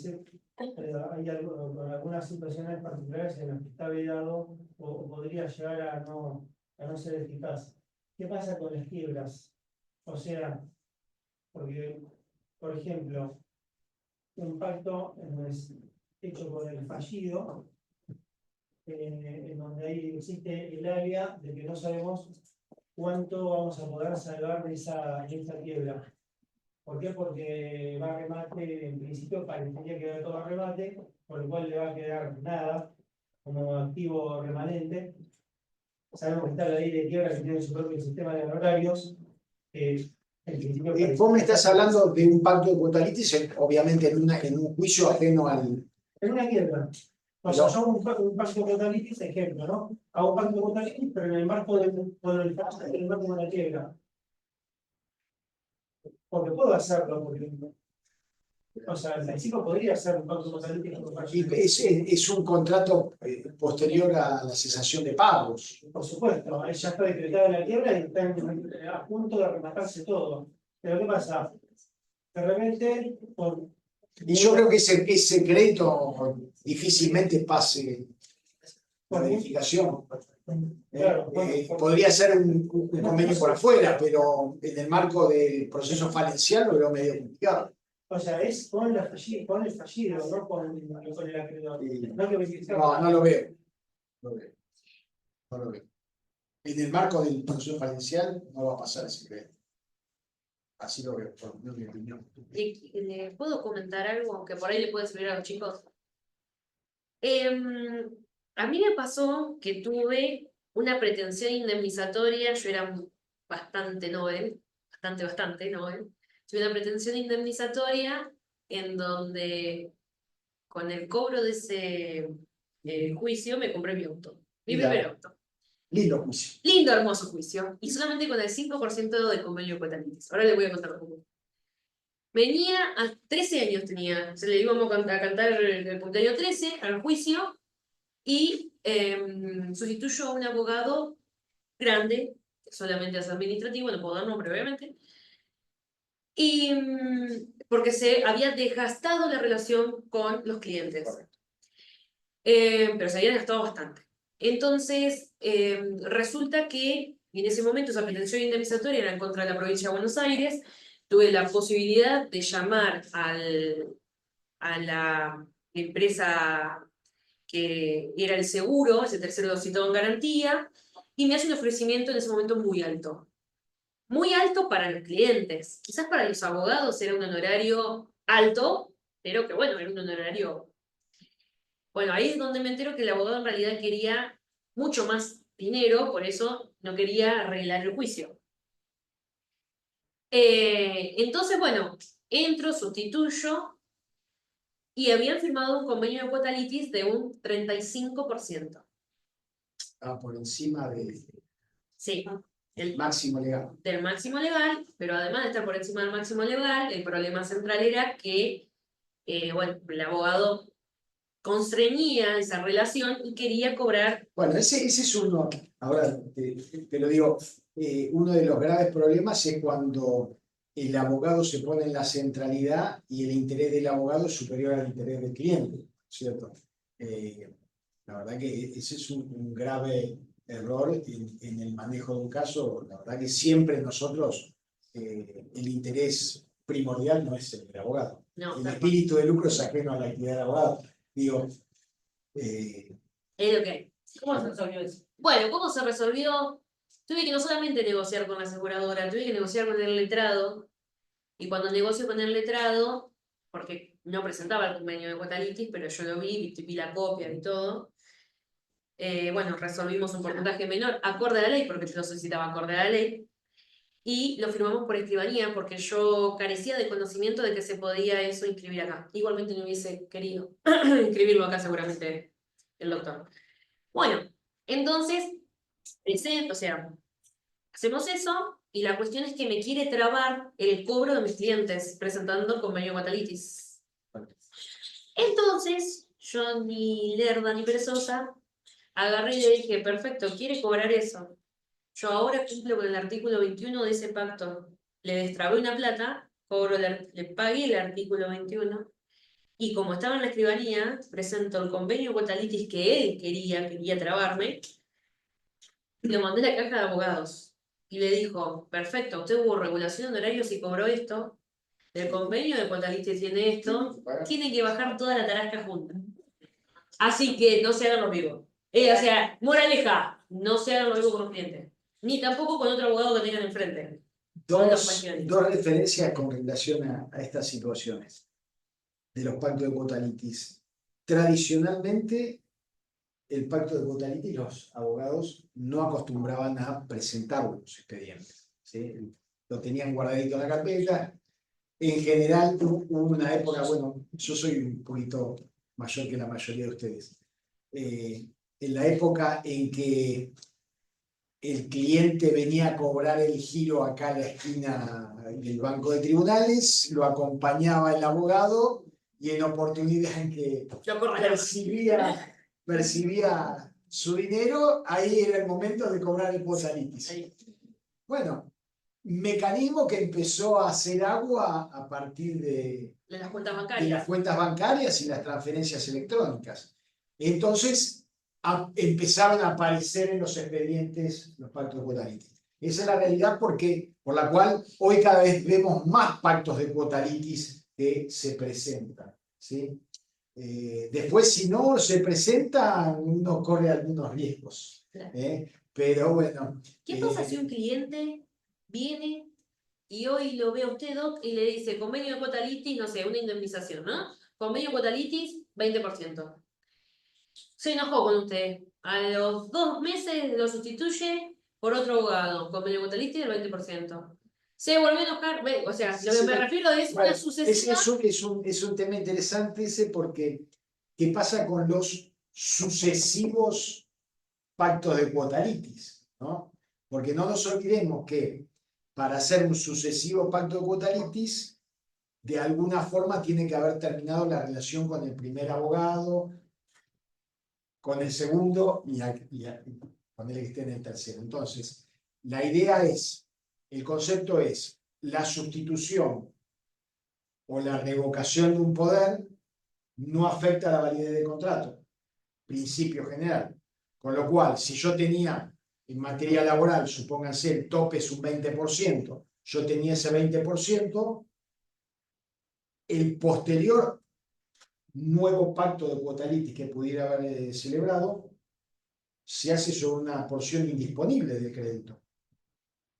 hay algunas situaciones particulares en las que está vedado o podría llegar a no ser eficaz. ¿Qué pasa con las quiebras? O sea, porque, por ejemplo, un pacto hecho por el fallido, en donde ahí existe el área de que no sabemos cuánto vamos a poder salvar de esa quiebra. ¿Por qué? Porque va a remate, en principio parecería que va todo a remate, por lo cual le va a quedar nada como activo remanente. Sabemos que está la ley de quiebra que tiene su propio sistema de honorarios. Vos me estás hablando de un pacto de cuotalitis, obviamente en un juicio ajeno al... En una quiebra. O sea, yo un pacto de cuotalitis, ejemplo, ¿no? Hago un pacto de cuotalitis, pero en el marco de una quiebra. Porque puedo hacerlo, porque... O sea, el principio podría ser un pacto cuotalítico. Es un contrato posterior a la cesación de pagos. Por supuesto, ya está decretada la quiebra y está a punto de rematarse todo. Pero ¿qué pasa? De repente, Y yo creo que ese crédito difícilmente pase la verificación. Claro, podría ser un convenio por afuera, pero en el marco del proceso falencial lo veo medio complicado. O sea, es con el fallido, no con el acreedor. No lo veo. No lo veo. En el marco del proceso falencial no va a pasar ese crédito. Así lo veo, por mi opinión. ¿Le puedo comentar algo, aunque por ahí le puede servir a los chicos? A mí me pasó que tuve una pretensión indemnizatoria, yo era bastante novel, tuve una pretensión indemnizatoria en donde con el cobro de ese juicio me compré mi auto, mi primer auto. Lindo juicio. Lindo, hermoso juicio, y solamente con el 5% de convenio de cuotalitis. Ahora le voy a contar cómo. Venía a 13 años tenía, se le íbamos a cantar el cumpleaños 13 al juicio y sustituyo a un abogado grande, solamente es administrativo, no puedo dar nombre obviamente, y porque se había desgastado la relación con los clientes. Pero se había desgastado bastante. Entonces, resulta que en ese momento esa pretensión indemnizatoria era en contra de la provincia de Buenos Aires, tuve la posibilidad de llamar a la empresa que era el seguro, ese tercero citado en garantía, y me hace un ofrecimiento en ese momento muy alto. Muy alto para los clientes. Quizás para los abogados era un honorario alto, pero que bueno, era un honorario. Bueno, ahí es donde me entero que el abogado en realidad quería mucho más dinero, por eso no quería arreglar el juicio. Entonces, bueno, entro, sustituyo, y habían firmado un convenio de cuota litis de un 35%. Por encima del Sí, el máximo legal. del máximo legal, pero además de estar por encima del máximo legal, el problema central era que, bueno, el abogado constreñía esa relación y quería cobrar. Bueno, ese es uno, ahora te lo digo, uno de los graves problemas es cuando el abogado se pone en la centralidad y el interés del abogado es superior al interés del cliente, ¿cierto? La verdad que ese es un grave error en el manejo de un caso. La verdad que siempre nosotros, el interés primordial no es el del abogado. No, El tal cual. espíritu de lucro es ajeno a la actividad del abogado. Digo, Es lo que hay. ¿Cómo se resolvió eso? Bueno, ¿cómo se resolvió? Tuve que no solamente negociar con la aseguradora, tuve que negociar con el letrado. Y cuando negocio con el letrado, porque no presentaba el convenio de cuota litis, pero yo lo vi la copia y todo. Bueno, resolvimos un porcentaje menor, acorde a la ley, porque se lo solicitaba acorde a la ley. Y lo firmamos por escribanía, porque yo carecía de conocimiento de que se podía eso inscribir acá. Igualmente no hubiese querido inscribirlo acá seguramente el doctor. Bueno, entonces, o sea, hacemos eso y la cuestión es que me quiere trabar el cobro de mis clientes presentando convenio de Guatalitis. Entonces, yo ni lerda ni perezosa, agarré y le dije, perfecto, quiere cobrar eso. Yo ahora cumplo con el artículo 21 de ese pacto. Le destrabé una plata, le pagué el artículo 21, y como estaba en la escribanía, presento el convenio de Guatalitis que él quería trabarme, y le mandé la caja de abogados. Y le dijo, perfecto, usted hubo regulación de horarios y cobró esto, del convenio de Guatalitis tiene esto, tiene que bajar toda la tarasca junta. Así que no se hagan los vivos. O sea, moraleja, no se hagan los vivos con los clientes. Ni tampoco con otro abogado que tengan enfrente. dos referencias con relación a estas situaciones de los pactos de cuota litis. Tradicionalmente, el pacto de cuota litis, los abogados no acostumbraban a presentar los expedientes, ¿sí? Lo tenían guardadito en la carpeta. En general, hubo una época, bueno, yo soy un poquito mayor que la mayoría de ustedes. En la época en que el cliente venía a cobrar el giro acá a la esquina del banco de tribunales, lo acompañaba el abogado y en oportunidad en que percibía su dinero, ahí era el momento de cobrar el cuota litis. Bueno, mecanismo que empezó a hacer agua a partir de las cuentas las bancarias. cuentas bancarias y las transferencias electrónicas. Entonces, empezaron a aparecer en los expedientes los pactos de cuota litis. Esa es la realidad por la cual hoy cada vez vemos más pactos de cuota litis que se presentan, ¿sí? Después, si no se presenta, uno corre algunos riesgos. Pero bueno. ¿Qué pasa si un cliente viene y hoy lo ve a usted, Doc, y le dice convenio de cuota litis, no sé, una indemnización, ¿no? Convenio de cuota litis, 20%. Se enojó con usted. A los 2 meses lo sustituye por otro abogado, convenio de cuota litis del 20%. Se volvió a enojar, o sea, lo que me refiero es una sucesión. Es un tema interesante ese porque ¿qué pasa con los sucesivos pactos de cuota litis? ¿No? Porque no nos olvidemos que para hacer un sucesivo pacto de cuota litis, de alguna forma tiene que haber terminado la relación con el primer abogado, con el segundo y con el que esté en el tercero. Entonces, la idea es, el concepto es la sustitución o la revocación de un poder no afecta la validez del contrato, principio general. Con lo cual, si yo tenía en materia laboral, supónganse, el tope es un 20%, yo tenía ese 20%, el posterior nuevo pacto de cuota litis que pudiera haber celebrado se hace sobre una porción indisponible de crédito,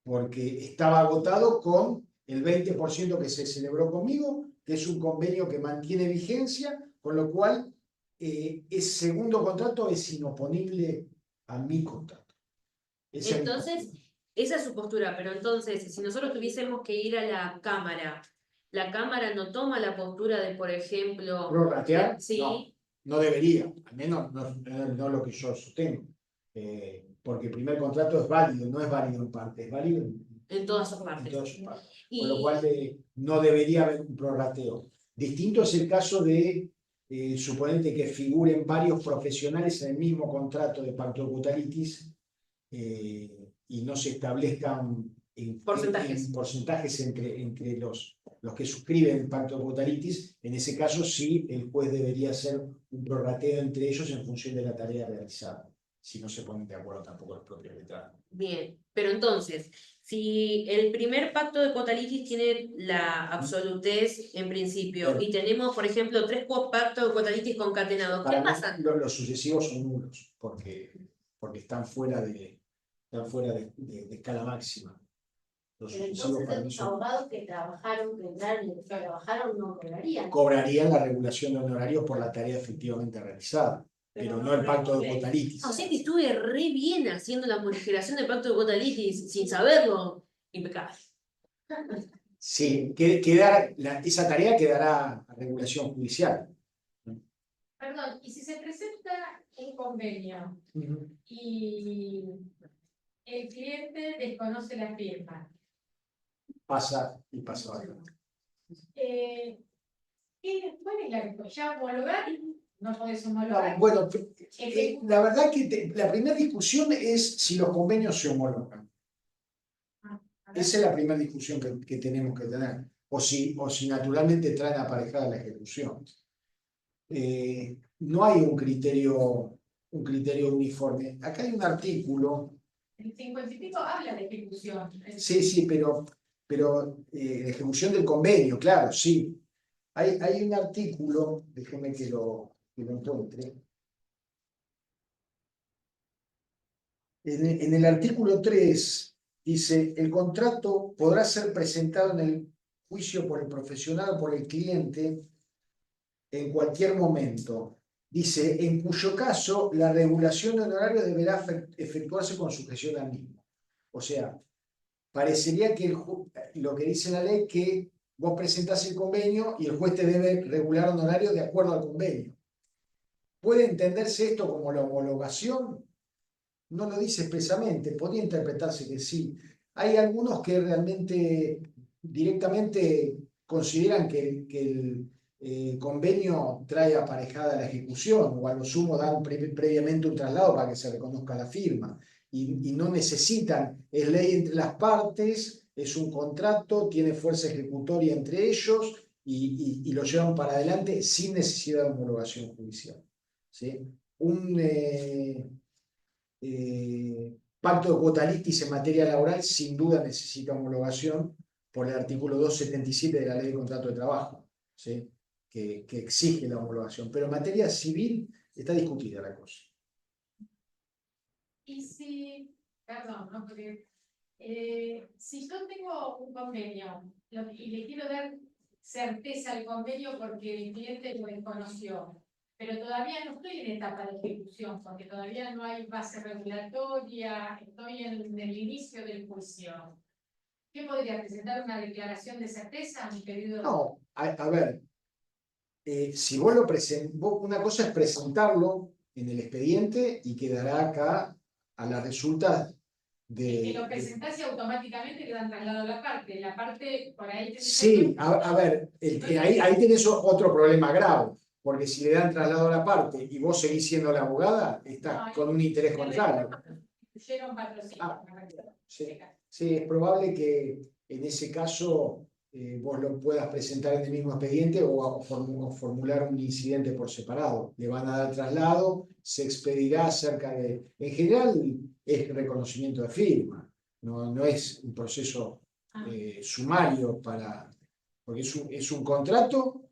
porque estaba agotado con el 20% que se celebró conmigo, que es un convenio que mantiene vigencia, con lo cual ese segundo contrato es inoponible a mi contrato. Esa es mi Entonces, postura. esa es su postura, pero entonces, si nosotros tuviésemos que ir a la Cámara no toma la postura de, por ejemplo, ¿Prorratear? sí, No debería, al menos no lo que yo sostengo. Porque el primer contrato es válido, no es válido en parte, es válido en todas sus en partes. todas sus partes. Y, Con lo cual no debería haber un prorrateo. Distinto es el caso de suponente que figuren varios profesionales en el mismo contrato de pacto de cuota litis y no se establezcan porcentajes entre los que suscriben el pacto de cuota litis. En ese caso sí, el juez debería hacer un prorrateo entre ellos en función de la tarea realizada, si no se ponen de acuerdo tampoco los propios letrados. bien, pero entonces, si el primer pacto de cuota litis tiene la absolutez en principio Bien. y tenemos, por ejemplo, 3 pactos de cuota litis concatenados, ¿qué Para mí, pasa? los sucesivos son nulos, porque están fuera de escala máxima. Los Pero sucesivos entonces para mí los son, abogados que trabajaron no cobrarían. cobrarían la regulación de honorarios por la tarea efectivamente realizada, pero no el pacto de cuota litis. O sea que estuve re bien haciendo la morigeración del pacto de cuota litis sin saberlo. Impecable. Sí, esa tarea quedará a regulación judicial. Perdón, y si se presenta un convenio y el cliente desconoce la firma, Pasa y pasa bastante. ¿cuál es la respuesta? ¿Ya homologar? No podés homologar. No, bueno, la verdad que la primera discusión es si los convenios se homologan. Esa es la primera discusión que tenemos que tener. O si naturalmente traen aparejada la ejecución. No hay un criterio uniforme. Acá hay un artículo. El 50 y pico habla de ejecución. Sí, pero de ejecución del convenio, claro, sí. Hay un artículo, déjeme que lo encuentre. En el artículo 3 dice, el contrato podrá ser presentado en el juicio por el profesional o por el cliente en cualquier momento. Dice, en cuyo caso la regulación de honorario deberá efectuarse con sujeción al mismo. O sea, parecería que lo que dice la ley que vos presentás el convenio y el juez te debe regular honorario de acuerdo al convenio. ¿Puede entenderse esto como la homologación? No lo dice expresamente, podría interpretarse que sí. Hay algunos que realmente directamente consideran que el convenio trae aparejada la ejecución o a lo sumo dan previamente un traslado para que se reconozca la firma y no necesitan, es ley entre las partes, es un contrato, tiene fuerza ejecutoria entre ellos y lo llevan para adelante sin necesidad de homologación judicial. ¿Sí? Pacto de cuota litis en materia laboral sin duda necesita homologación por el artículo 277 de la Ley de Contrato de Trabajo, ¿sí? que exige la homologación, pero en materia civil está discutida la cosa. Y si, perdón, no porque, si yo tengo un convenio y le quiero dar certeza al convenio porque el cliente lo desconoció, pero todavía no estoy en etapa de ejecución, porque todavía no hay base regulatoria, estoy en el inicio del juicio. ¿Qué podría presentar? ¿Una declaración de certeza? ¿Un pedido? No, a ver, si vos lo presentás, una cosa es presentarlo en el expediente y quedará acá a la resulta de... que lo presentás y automáticamente le dan traslado a la parte por ahí... Sí, a ver, ahí tenés otro problema grave, porque si le dan traslado a la parte y vos seguís siendo la abogada, estás con un interés contrario. Sí, es probable que en ese caso vos lo puedas presentar en el mismo expediente o formular un incidente por separado. Le van a dar traslado, se expedirá acerca de... En general es reconocimiento de firma, no es un proceso sumario porque es un contrato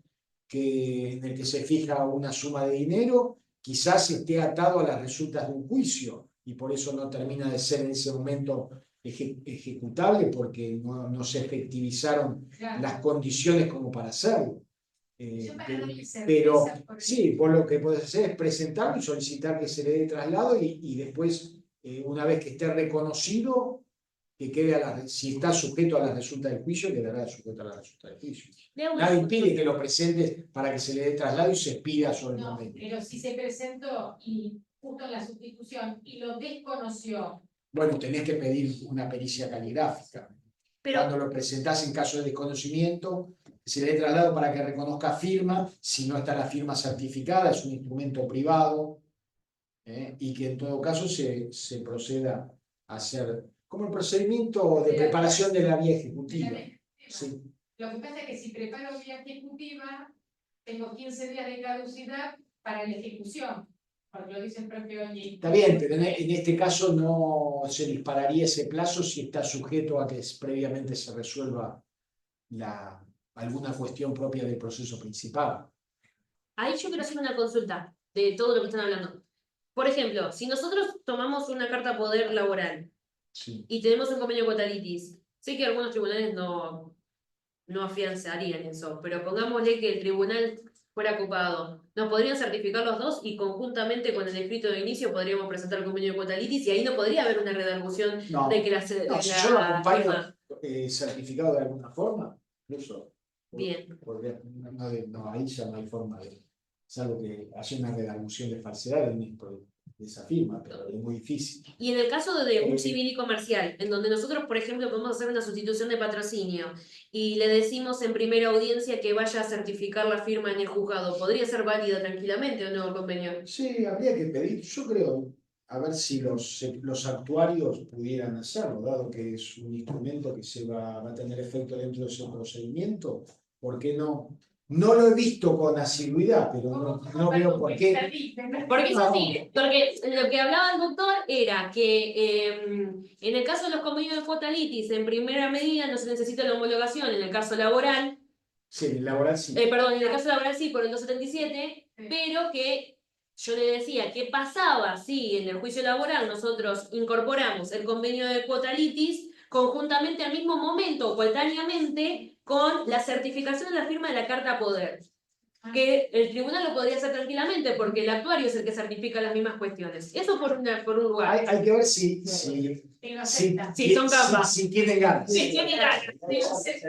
en el que se fija una suma de dinero, quizás esté atado a las resultas de un juicio y por eso no termina de ser en ese momento ejecutable porque no se efectivizaron las condiciones como para hacerlo. Pero sí, vos lo que podés hacer es presentarlo y solicitar que se le dé traslado y después, una vez que esté reconocido, que quede si está sujeto a las resultas del juicio, quedará sujeto a las resultas del juicio. Nada impide que lo presentes para que se le dé traslado y se expida sobre el No, momento. pero si se presentó y justo en la sustitución y lo desconoció. Bueno, tenés que pedir una pericia caligráfica. Pero, Cuando lo presentás en caso de desconocimiento, se le dé traslado para que reconozca firma. Si no está la firma certificada, es un instrumento privado, y que en todo caso se proceda a hacer como el procedimiento de preparación de la vía ejecutiva. Sí. Lo que pasa es que si preparo vía ejecutiva, tengo 15 días de caducidad para la ejecución, porque lo dice el propio allí. Está bien, pero en este caso no se dispararía ese plazo si está sujeto a que previamente se resuelva alguna cuestión propia del proceso principal. ahí yo quiero hacer una consulta de todo lo que están hablando. Por ejemplo, si nosotros tomamos una carta poder laboral Sí. y tenemos un convenio con Talitis, sé que algunos tribunales no afianzarían eso, pero pongámosle que el tribunal fuera ocupado. Nos podrían certificar los dos y conjuntamente con el escrito de inicio podríamos presentar el convenio de Cuotalitis y ahí no podría haber una redargución No, de que la si yo lo acompaño firma. certificado de alguna forma, incluso. Bien. Porque ahí ya no hay forma salvo que haya una redargución de falsedad de esa firma, pero es muy difícil. Y en el caso de un civil y comercial, en donde nosotros, por ejemplo, podemos hacer una sustitución de patrocinio y le decimos en primera audiencia que vaya a certificar la firma en el juzgado, ¿podría ser válida tranquilamente o no el convenio? Sí, habría que pedir, yo creo, a ver si los actuarios pudieran hacerlo, dado que es un instrumento que va a tener efecto dentro de ese procedimiento, ¿por qué no? No lo he visto con asiduidad, pero no veo por qué. Porque es así, porque lo que hablaba el doctor era que en el caso de los convenios de Cuotalitis, en primera medida no se necesita la homologación, en el caso laboral, sí, laboral sí. perdón, en el caso laboral sí, por el 277, pero que yo le decía, ¿qué pasaba si en el juicio laboral nosotros incorporamos el convenio de Cuotalitis conjuntamente al mismo momento, coetáneamente, con la certificación de la firma de la carta poder? Que el tribunal lo podría hacer tranquilamente porque el actuario es el que certifica las mismas cuestiones. Eso por un lugar. Hay que ver si son capas. si tienen ganas. Sí, tiene ganas.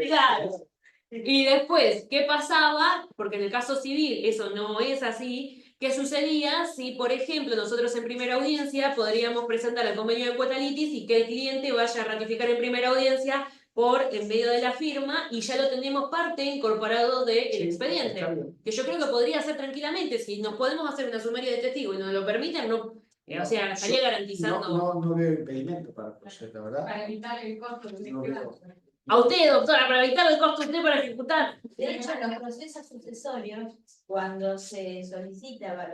Claro. Y después, ¿qué pasaba? Porque en el caso civil eso no es así. ¿Qué sucedía si, por ejemplo, nosotros en primera audiencia podríamos presentar el convenio de Cuotalitis y que el cliente vaya a ratificar en primera audiencia en medio de la firma y ya lo tenemos parte incorporado del expediente? Que yo creo que podría ser tranquilamente, si nos podemos hacer una sumaria de testigos y nos lo permiten, o sea, estaría garantizando. No veo impedimento para el proceso, ¿verdad? Para evitar el costo de No veo. A usted, doctora, para evitar el costo usted para ejecutar. De hecho, en los procesos sucesorios, cuando se solicita la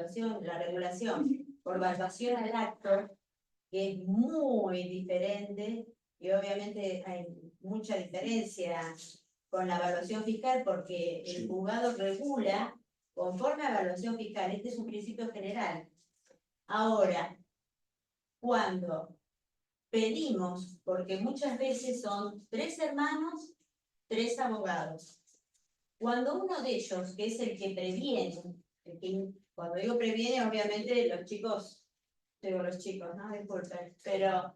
regulación por evaluación al acto, que es muy diferente, y obviamente hay mucha diferencia con la evaluación fiscal, porque el juzgado regula conforme a evaluación fiscal. Este es un principio general. Ahora, cuando pedimos, porque muchas veces son 3 hermanos, 3 abogados. Cuando uno de ellos, que es el que previene, cuando digo previene, obviamente los chicos, ¿no? Disculpen, pero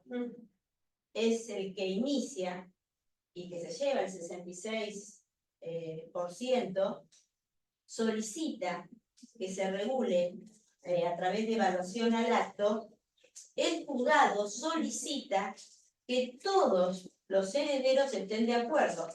es el que inicia y que se lleva el 66%, solicita que se regule a través de evaluación al acto. El juzgado solicita que todos los herederos estén de acuerdo.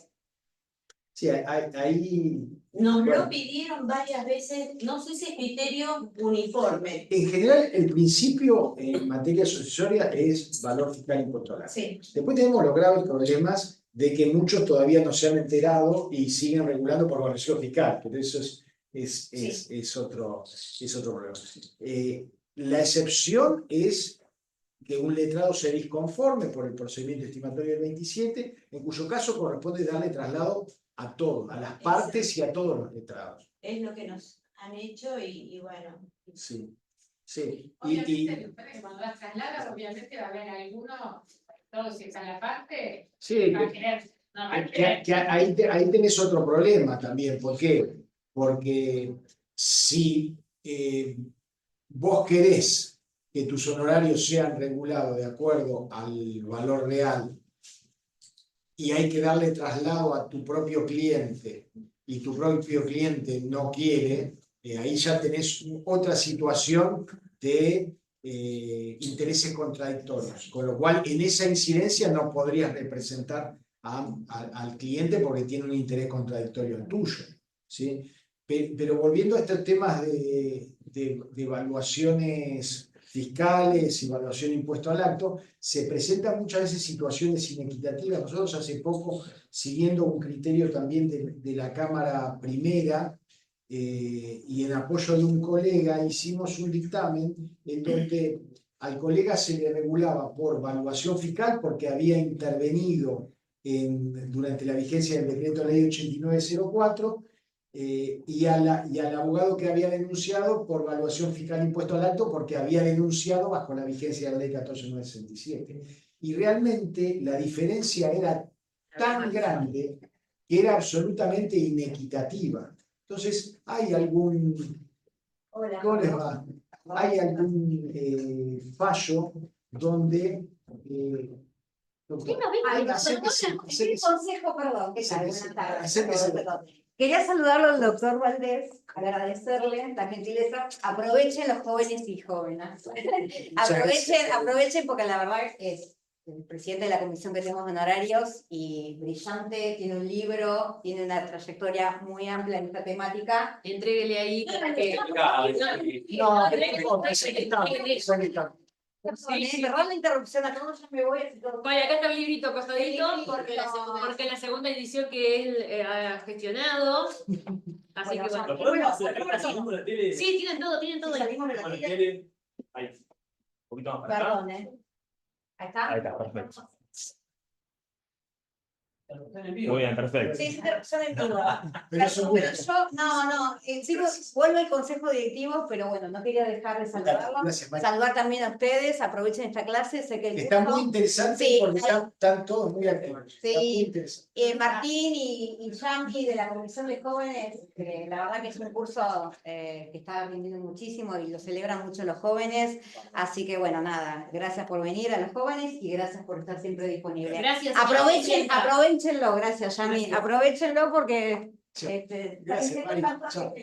Sí, ahí. Nos lo pidieron varias veces, no sé si es criterio uniforme. En general, el principio en materia sucesoria es valor fiscal incontrolable. Sí. Después tenemos los graves problemas de que muchos todavía no se han enterado y siguen regulando por evaluación fiscal, pero eso es otro problema. La excepción es que un letrado se disconforme por el procedimiento estimatorio del 27, en cuyo caso corresponde darle traslado a todos, a las partes y a todos los letrados. Es lo que nos han hecho y bueno. Sí, sí. Obviamente, cuando las trasladas, obviamente va a haber alguno, todos si está en la parte, Sí, va a querer. No, va a ahí, querer. ahí tenés otro problema también. ¿Por qué? Porque si vos querés que tus honorarios sean regulados de acuerdo al valor real y hay que darle traslado a tu propio cliente y tu propio cliente no quiere, ahí ya tenés otra situación de intereses contradictorios. Con lo cual, en esa incidencia no podrías representar al cliente porque tiene un interés contradictorio al tuyo, ¿sí? Pero volviendo a estos temas de evaluaciones fiscales, evaluación impuesto al acto, se presentan muchas veces situaciones inequitativas. Nosotros hace poco, siguiendo un criterio también de la Cámara Primera, y en apoyo de un colega, hicimos un dictamen en donde al colega se le regulaba por evaluación fiscal porque había intervenido durante la vigencia del decreto ley 8904, y al abogado que había denunciado por evaluación fiscal impuesto al acto porque había denunciado bajo la vigencia de la ley 14967. Y realmente la diferencia era tan grande que era absolutamente inequitativa. Entonces, ¿hay algún, Hola. ¿cómo les va? ¿Hay algún fallo donde Sí, no, venga, consejo, perdón, ¿qué tal? Buenas tardes. Perdón. Quería saludarlo al doctor Valdés, agradecerle la gentileza. Aprovechen los jóvenes y jóvenes. Aprovechen porque la verdad es el presidente de la comisión que tenemos de honorarios y brillante, tiene un libro, tiene una trayectoria muy amplia en esta temática. Entréguele ahí para que... Perdón la interrupción, a todos yo me voy. Vaya, acá está el librito acostadito, Sí, porque la segunda edición que él ha gestionado. Así que bueno. ¿Lo podemos hacer acá? ¿Salimos de la tele? Sí, tienen todo, tienen todo. Salimos de la Bueno, tele. tele. Ahí. Un poquito más para acá. Perdón, Ahí está. Ahí está, perfecto. Está en vivo. Muy bien, perfecto. Sí, interrupción en vivo. Pero eso es Pero bueno. yo, sigo, vuelvo al consejo directivo, pero bueno, no quería dejar de saludarlo. Gracias, María. Saludar también a ustedes, aprovechen esta clase, sé que el Está curso- muy interesante Sí, porque están todos muy activos. Sí. Está muy interesante. Martín y Yanqui de la Comisión de Jóvenes, la verdad que es un curso que está rindiendo muchísimo y lo celebran mucho los jóvenes, así que bueno, nada, gracias por venir a los jóvenes y gracias por estar siempre disponibles. Gracias. Aprovechenlo, gracias Yami, aprovechenlo porque Sí. es Gracias, Mari. Chao.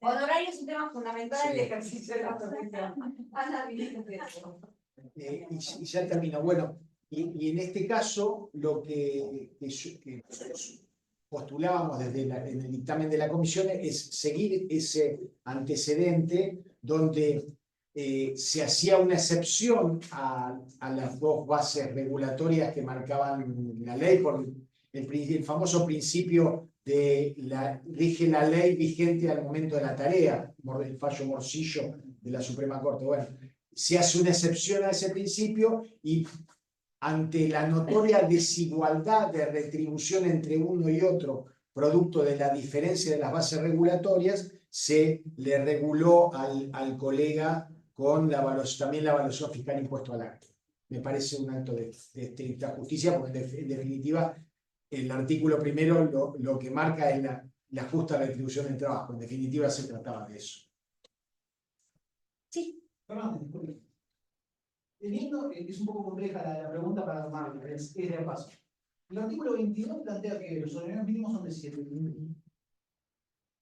honorario es un tema fundamental del ejercicio de la profesión. Ana, Y ya termino. Bueno, y en este caso, lo que nosotros postulábamos en el dictamen de la comisión es seguir ese antecedente donde se hacía una excepción a las dos bases regulatorias que marcaban la ley por el famoso principio de rige la ley vigente al momento de la tarea, el fallo Morcillo de la Suprema Corte. Bueno, se hace una excepción a ese principio y ante la notoria desigualdad de retribución entre uno y otro, producto de la diferencia de las bases regulatorias, se le reguló al colega con también la evaluación fiscal impuesto al acto. Me parece un acto de estricta justicia, porque en definitiva el artículo primero lo que marca es la justa retribución del trabajo. En definitiva se trataba de eso. Sí. Perdón, disculpe. Teniendo, es un poco compleja la pregunta para armarla, es de paso. El artículo 22 plantea que los honorarios mínimos son de 7.000.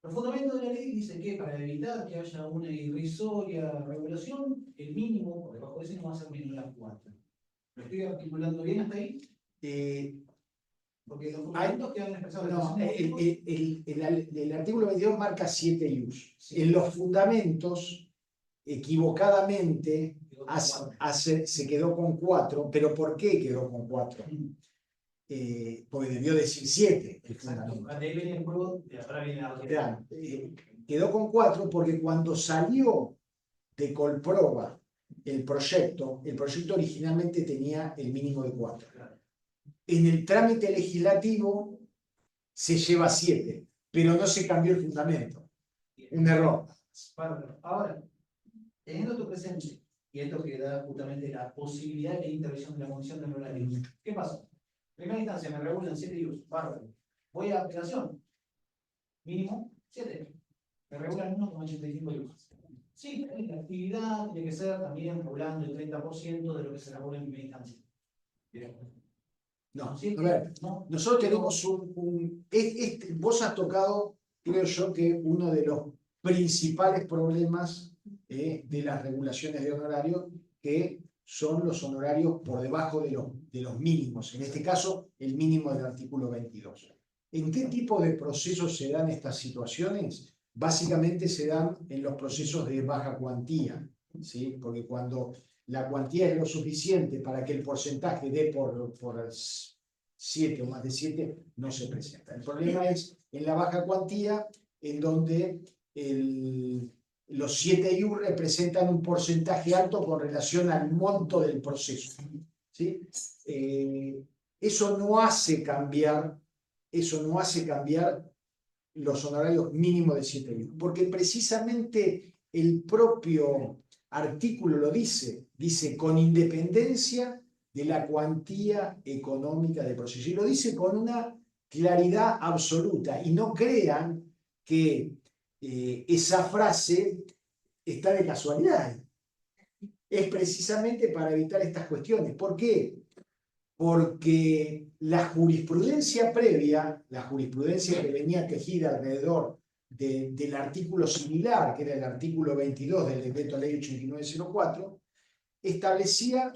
Los fundamentos de la ley dicen que para evitar que haya una irrisoria regulación, el mínimo por debajo de ese no va a ser menor a 4. ¿Lo estoy articulando bien hasta ahí? Porque los fundamentos que han expresado No, el artículo 22 marca 7 IUs. Sí. En los fundamentos, equivocadamente, se quedó con 4. ¿Pero por qué quedó con 4? Porque debió decir 7. Exacto. De ahí viene el juego, y ahora viene la otra. Quedó con 4 porque cuando salió de Colproba el proyecto originalmente tenía el mínimo de 4. En el trámite legislativo se lleva 7, pero no se cambió el fundamento. Un error. Bárbaro. Ahora, teniendo esto presente, y esto que da justamente la posibilidad de intervención de la Comisión de Honorarios, ¿qué pasó? Primera instancia, me regulan 7 IUs, bárbaro. Voy a apelación, mínimo 7. Me regulan 1,85 IUs. Sí, la actividad tiene que ser también regulando el 30% de lo que se regula en primera instancia. No, Sí, a ver, no, nosotros pero- tenemos vos has tocado, creo yo, que uno de los principales problemas de las regulaciones de honorarios, que son los honorarios por debajo de los mínimos, en este caso, el mínimo del artículo 22. ¿En qué tipo de procesos se dan estas situaciones? Básicamente se dan en los procesos de baja cuantía, ¿sí? Porque cuando la cuantía es lo suficiente para que el porcentaje dé por 7 o más de 7, no se presenta. El problema es en la baja cuantía, en donde los 7 IU representan un porcentaje alto con relación al monto del proceso, ¿sí? Eso no hace cambiar los honorarios mínimos de 7 IU, porque precisamente el propio artículo lo dice con independencia de la cuantía económica del proceso, y lo dice con una claridad absoluta, y no crean que esa frase está de casualidad. Es precisamente para evitar estas cuestiones. ¿Por qué? Porque la jurisprudencia previa, la jurisprudencia que venía tejida alrededor del artículo similar, que era el artículo 22 del decreto ley 8904, establecía,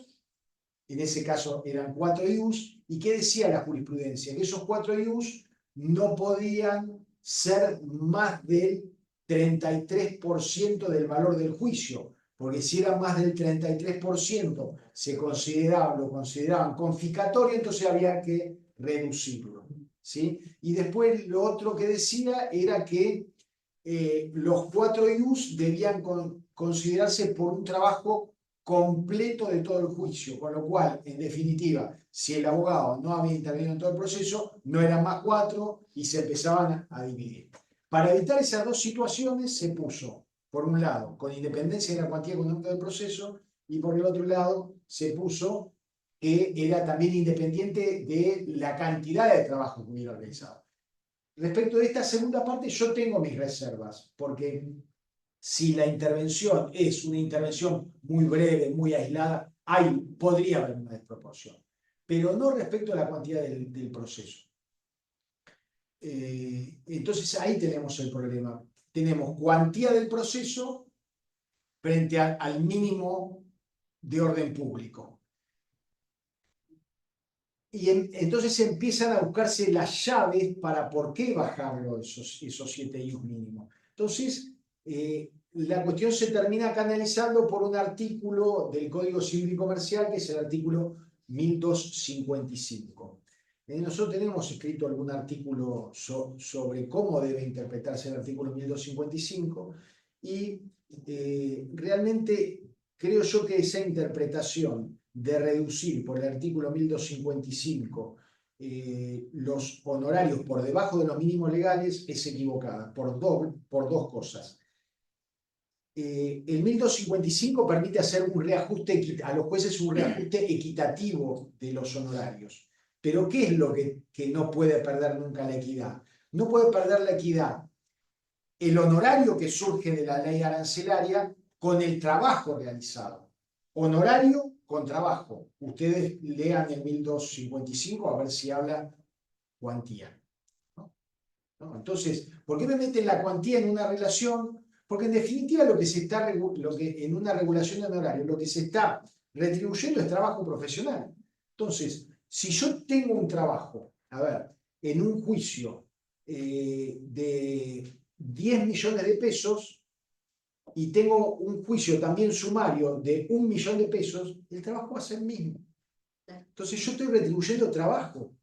en ese caso eran 4 IUs, ¿y qué decía la jurisprudencia? Que esos 4 IUs no podían ser más del 33% del valor del juicio, porque si era más del 33% lo consideraban confiscatorio, entonces había que reducirlo, ¿sí? Y después lo otro que decía era que los 4 IUs debían considerarse por un trabajo completo de todo el juicio, con lo cual, en definitiva, si el abogado no había intervenido en todo el proceso, no eran más 4 y se empezaban a dividir. Para evitar esas dos situaciones se puso, por un lado, con independencia de la cuantía económica del proceso, y por el otro lado se puso que era también independiente de la cantidad de trabajo que hubiera realizado. Respecto de esta segunda parte, yo tengo mis reservas, porque si la intervención es una intervención muy breve, muy aislada, podría haber una desproporción, pero no respecto a la cantidad del proceso. Entonces ahí tenemos el problema. Tenemos cuantía del proceso frente al mínimo de orden público. Y entonces empiezan a buscarse las llaves para por qué bajarlo esos 7 IUs mínimos. Entonces, la cuestión se termina canalizando por un artículo del Código Civil y Comercial, que es el artículo 1255. Nosotros tenemos escrito algún artículo sobre cómo debe interpretarse el artículo 1255, y realmente creo yo que esa interpretación de reducir por el artículo 1255 los honorarios por debajo de los mínimos legales es equivocada por dos cosas. El 1255 permite hacer un reajuste a los jueces, un reajuste equitativo de los honorarios. Pero ¿qué es lo que no puede perder nunca la equidad? No puede perder la equidad el honorario que surge de la ley arancelaria con el trabajo realizado. Honorario con trabajo. Ustedes lean el 1255 a ver si habla cuantía. ¿No? Entonces, ¿por qué me meten la cuantía en una relación? Porque en definitiva en una regulación de honorario lo que se está retribuyendo es trabajo profesional. Entonces, si yo tengo un trabajo, en un juicio de 10 millones de pesos y tengo un juicio también sumario de 1 millón de pesos, el trabajo va a ser el mismo. Entonces yo estoy retribuyendo trabajo.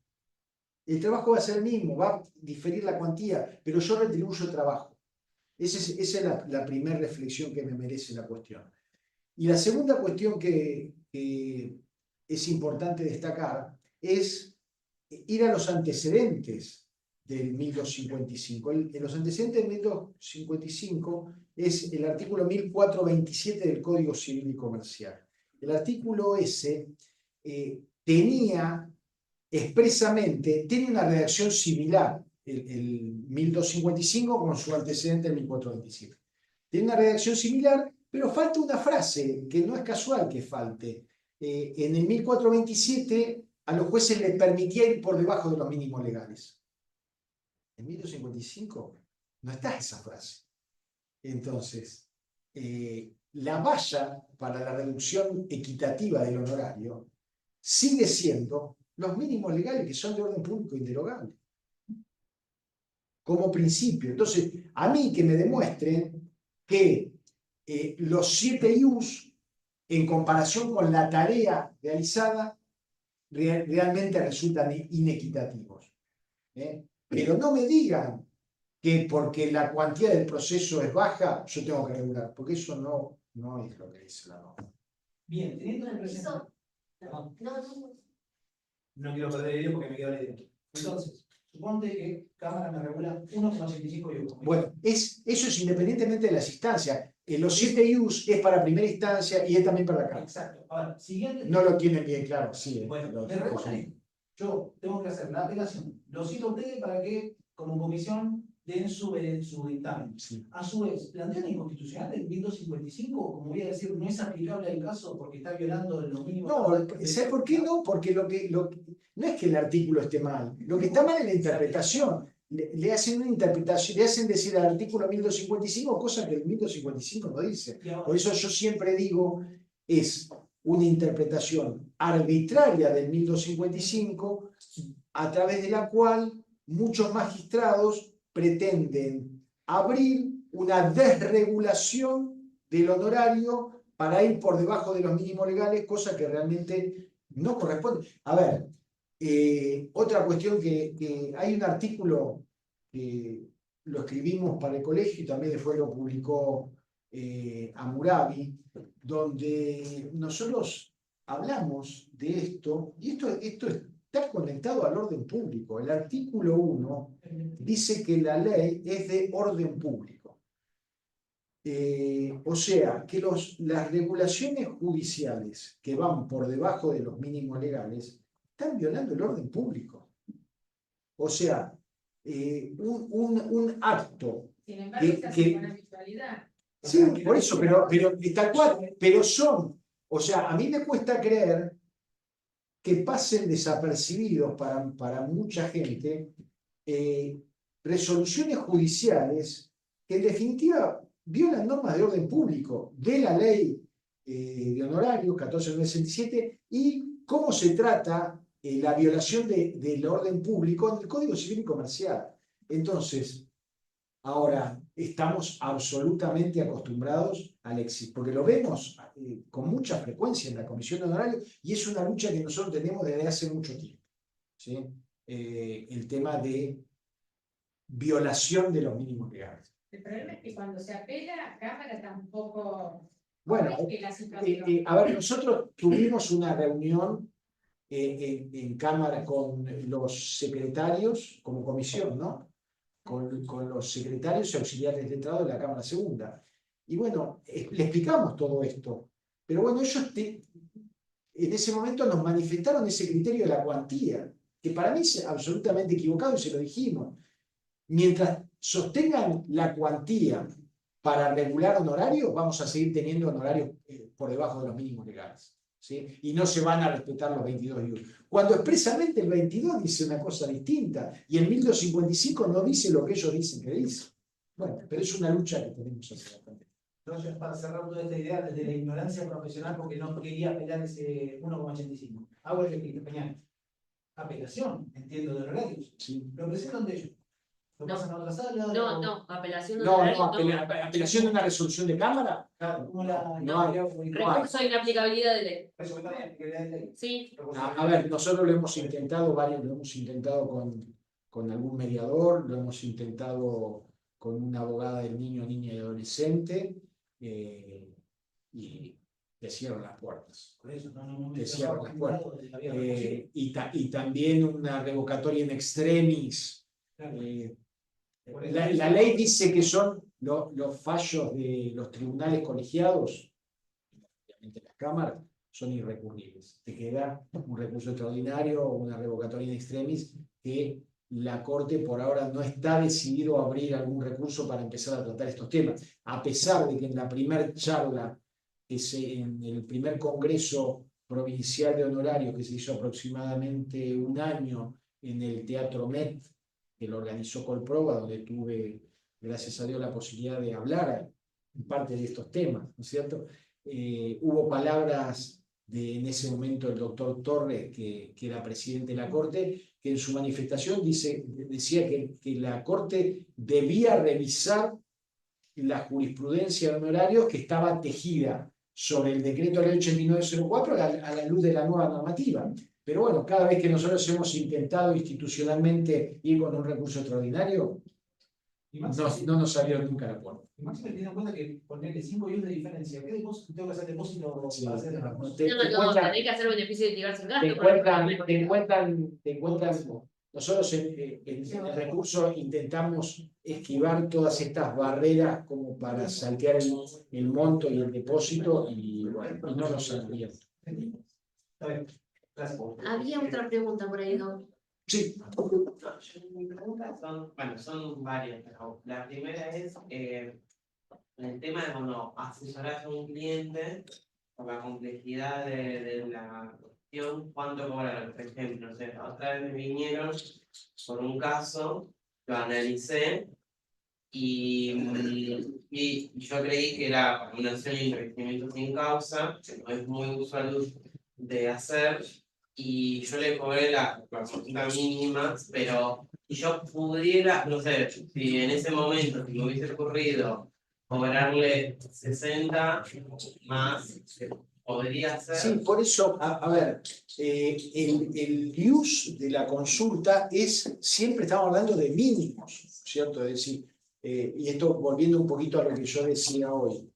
El trabajo va a ser el mismo, va a diferir la cuantía, pero yo retribuyo trabajo. Esa es la primera reflexión que me merece la cuestión. Y la segunda cuestión que es importante destacar es ir a los antecedentes del 1255. Los antecedentes del 1255 es el artículo 1427 del Código Civil y Comercial. El artículo ese tenía una redacción similar, el 1255 con su antecedente el 1427. Tiene una redacción similar, pero falta una frase que no es casual que falte. En el 1427 a los jueces les permitía ir por debajo de los mínimos legales. En 1255 no está esa frase. Entonces, la valla para la reducción equitativa del honorario sigue siendo los mínimos legales que son de orden público inderogable. Como principio. Entonces, a mí que me demuestren que los 7 IUs, en comparación con la tarea realizada, realmente resultan inequitativos. Pero no me digan que porque la cuantía del proceso es baja, yo tengo que regular, porque eso no es lo que dice la norma. Bien, teniendo en presente. Perdón. No quiero perder el video porque me quedo la idea. Entonces, suponte que Cámara me regula 1,85 IUs. Bueno, eso es independientemente de las instancias. Los 7 IUs es para primera instancia y es también para la Cámara. Exacto. Ahora, siguiente. No lo tienen bien claro, sí. Bueno, me regulan. Yo tengo que hacer la apelación. Lo cito a ustedes para que, como comisión, den su dictamen. Sí. A su vez, plantean inconstitucional el 1255, como voy a decir, no es aplicable al caso porque está violando los mínimos. No, ¿sabes por qué no? Porque no es que el artículo esté mal. Lo que está mal es la interpretación. Le hacen una interpretación, le hacen decir al artículo 1255 cosas que el 1255 no dice. Por eso yo siempre digo, es una interpretación arbitraria del 1255 a través de la cual muchos magistrados pretenden abrir una desregulación del honorario para ir por debajo de los mínimos legales, cosa que realmente no corresponde. A ver, otra cuestión que hay un artículo que lo escribimos para el colegio y también después lo publicó Hammurabi, donde nosotros hablamos de esto, y esto está conectado al orden público. El artículo 1 dice que la ley es de orden público. O sea, que las regulaciones judiciales que van por debajo de los mínimos legales están violando el orden público. O sea, un acto Sin embargo, se hace con habitualidad. Sí, por eso, pero tal cual, pero son, o sea, a mí me cuesta creer que pasen desapercibidos para mucha gente resoluciones judiciales que en definitiva violan normas de orden público, de la ley de honorarios 1467 y cómo se trata la violación del orden público en el Código Civil y Comercial. Entonces, ahora estamos absolutamente acostumbrados al éxito, porque lo vemos con mucha frecuencia en la Comisión de Honorarios y es una lucha que nosotros tenemos desde hace mucho tiempo. ¿Sí? El tema de violación de los mínimos legales. El problema es que cuando se apela a Cámara tampoco... Bueno, a ver, nosotros tuvimos una reunión en Cámara con los secretarios, como comisión, ¿no? Con los secretarios y auxiliares de letrado de la Cámara Segunda. Y bueno, le explicamos todo esto. Pero bueno, ellos en ese momento nos manifestaron ese criterio de la cuantía, que para mí es absolutamente equivocado y se lo dijimos. Mientras sostengan la cuantía para regular honorarios, vamos a seguir teniendo honorarios por debajo de los mínimos legales. ¿Sí? Y no se van a respetar los 22 IUs. Cuando expresamente el 22 dice una cosa distinta y el 1255 no dice lo que ellos dicen que dice. Bueno, pero es una lucha que tenemos hace bastante. Entonces, para cerrar toda esta idea, desde la ignorancia profesional, porque no quería apelar ese 1,85. Hago el ejercicio, Peña. Apelación, entiendo, de horarios. Sí. Lo presentan de ellos. ¿Lo pasan a otra sala? No, apelación de No, honorarios, apelación de una resolución de Cámara. Claro, ¿cómo la No hay. recurso de inaplicabilidad de ley. Eso también, que le ley. Sí. A ver, nosotros lo hemos intentado, varios lo hemos intentado con algún mediador, lo hemos intentado con una abogada del niño, niña y adolescente, y te cierran las puertas. Por eso, no Te me cierran las puertas. de la vía posible. Y también una revocatoria in extremis. Claro. Por eso- La ley dice que son los fallos de los tribunales colegiados, obviamente las cámaras, son irrecurribles. Te queda un recurso extraordinario o una revocatoria in extremis que la Corte por ahora no está decidido a abrir algún recurso para empezar a tratar estos temas, a pesar de que en la primera charla, en el primer Congreso Provincial de Honorarios que se hizo aproximadamente un año en el Teatro Met, que lo organizó Colproba, donde tuve, gracias a Dios, la posibilidad de hablar en parte de estos temas, ¿no es cierto? Hubo palabras en ese momento el doctor Torres, que era presidente de la Corte, que en su manifestación decía que la Corte debía revisar la jurisprudencia de honorarios que estaba tejida sobre el decreto ley 8904 a la luz de la nueva normativa. Pero bueno, cada vez que nosotros hemos intentado institucionalmente ir con un recurso extraordinario, no nos salió nunca la puerta. Y máximo teniendo en cuenta que ponerle 5 euros de diferencia, ¿qué depósito tengo que hacer depósito Sí. para hacer el No, tenés que hacer beneficio de litigarse el gasto. te encuentran, nosotros en el recurso intentamos esquivar todas estas barreras como para saltear el monto y el depósito y bueno, y no nos saldría. Está bien. Gracias. Había otra pregunta por ahí, ¿no? Sí. Mis preguntas son varias, pero la primera es el tema de cuando asesoras a un cliente por la complejidad de la cuestión, cuánto cobrar, por ejemplo, no sé, otra vez me vinieron por un caso, lo analicé y yo creí que era una acción de enriquecimiento sin causa, que no es muy usual de hacer, y yo le cobré la consulta mínima, pero si yo pudiera, no sé, si en ese momento, si me hubiese ocurrido cobrarle 60 más, podría ser. Sí, por eso, a ver, el use de la consulta siempre estamos hablando de mínimos, ¿cierto? Es decir, y esto volviendo un poquito a lo que yo decía hoy,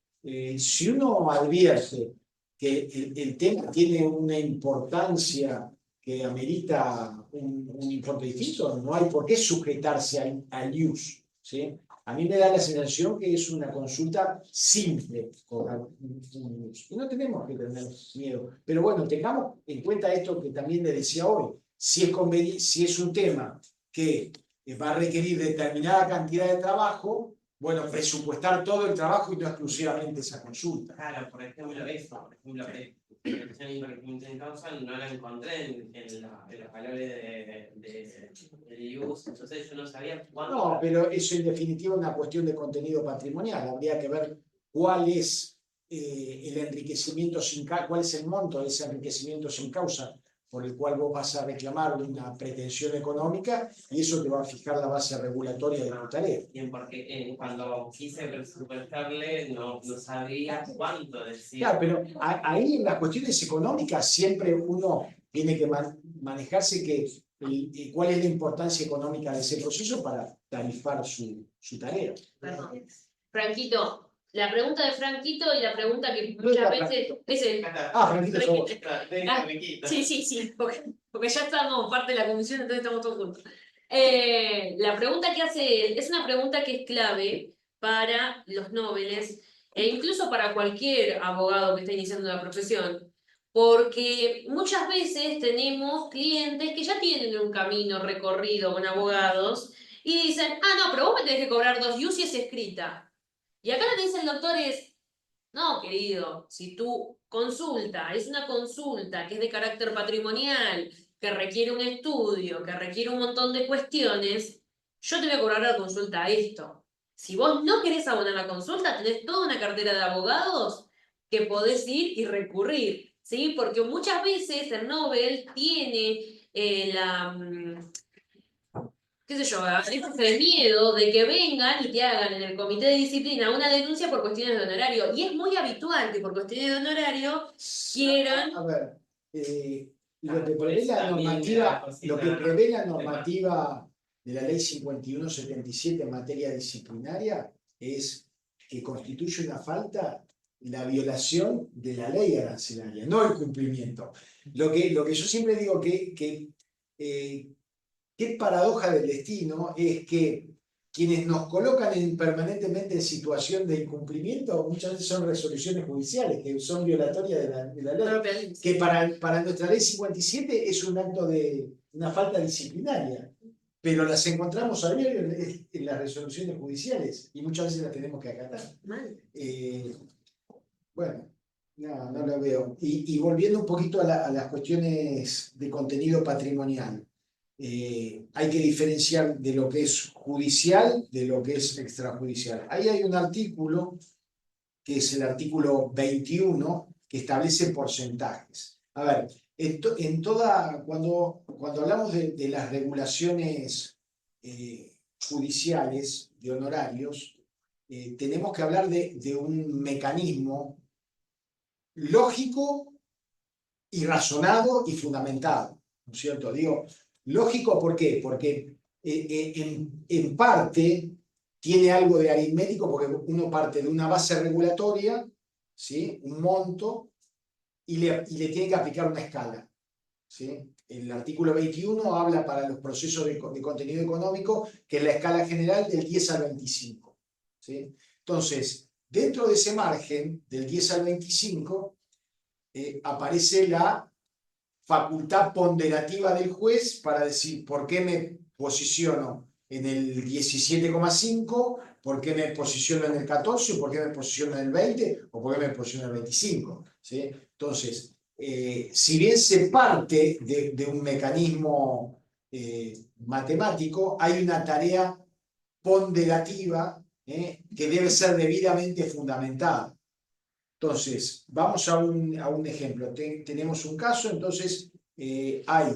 si uno advierte que el tema tiene una importancia que amerita un importe distinto, no hay por qué sujetarse al use, ¿sí? A mí me da la sensación que es una consulta simple cobrar un use. Y no tenemos que tener miedo. Pero bueno, tengamos en cuenta esto que también le decía hoy. Si es un tema que va a requerir determinada cantidad de trabajo, bueno, presupuestar todo el trabajo y no exclusivamente esa consulta. Claro, por ejemplo, la acción de enriquecimiento sin causa no la encontré en los valores de use, entonces yo no sabía cuánto. No, pero eso en definitiva es una cuestión de contenido patrimonial. Habría que ver cuál es el enriquecimiento sin causa, cuál es el monto de ese enriquecimiento sin causa por el cual vos vas a reclamar una pretensión económica y eso te va a fijar la base regulatoria de tu tarea. Bien, porque cuando quise presupuestarle no sabía cuánto decir. Claro, pero ahí en las cuestiones económicas siempre uno tiene que manejarse cuál es la importancia económica de ese proceso para tarifar su tarea. Perdón. Franquito, la pregunta de Franquito y la pregunta que muchas veces es el. Franquito, sos vos. Sí, porque ya estamos parte de la comisión, entonces estamos todos juntos. La pregunta que hace él es una pregunta que es clave para los nobles e incluso para cualquier abogado que está iniciando la profesión, porque muchas veces tenemos clientes que ya tienen un camino recorrido con abogados y dicen, no, pero vos me tenés que cobrar 2 use y es escrita. Y acá lo que dice el doctor es, no, querido, si tu consulta es una consulta que es de carácter patrimonial, que requiere un estudio, que requiere un montón de cuestiones, yo te voy a cobrar la consulta a esto. Si vos no querés abonar la consulta, tenés toda una cartera de abogados que podés ir y recurrir, ¿sí? Porque muchas veces el Nobel tiene qué sé yo, el miedo de que vengan y te hagan en el comité de disciplina una denuncia por cuestiones de honorario. Y es muy habitual que por cuestiones de honorario quieran. A ver, lo que prevé la normativa de la ley 5177 en materia disciplinaria es que constituye una falta la violación de la ley arancelaria, no el cumplimiento. Lo que yo siempre digo qué paradoja del destino es que quienes nos colocan permanentemente en situación de incumplimiento muchas veces son resoluciones judiciales que son violatorias de la ley, que para nuestra ley 57 es un acto de una falta disciplinaria, pero las encontramos a diario en las resoluciones judiciales y muchas veces las tenemos que acatar. Bueno, no lo veo. Y volviendo un poquito a las cuestiones de contenido patrimonial, hay que diferenciar de lo que es judicial de lo que es extrajudicial. Ahí hay un artículo, que es el artículo 21, que establece porcentajes. A ver, cuando hablamos de las regulaciones judiciales de honorarios, tenemos que hablar de un mecanismo lógico y razonado y fundamentado, ¿no es cierto? Digo, lógico, ¿por qué? Porque en parte tiene algo de aritmético, porque uno parte de una base regulatoria, ¿sí? Un monto, y le tiene que aplicar una escala, ¿sí? El artículo 21 habla para los procesos de contenido económico que es la escala general del 10 al 25, ¿sí? Entonces, dentro de ese margen, del 10 al 25, aparece la facultad ponderativa del juez para decir por qué me posiciono en el 17,5, por qué me posiciono en el 14, por qué me posiciono en el 20 o por qué me posiciono en el 25. ¿Sí? Entonces, si bien se parte de un mecanismo matemático, hay una tarea ponderativa que debe ser debidamente fundamentada. Entonces, vamos a un ejemplo. Tenemos un caso, entonces hay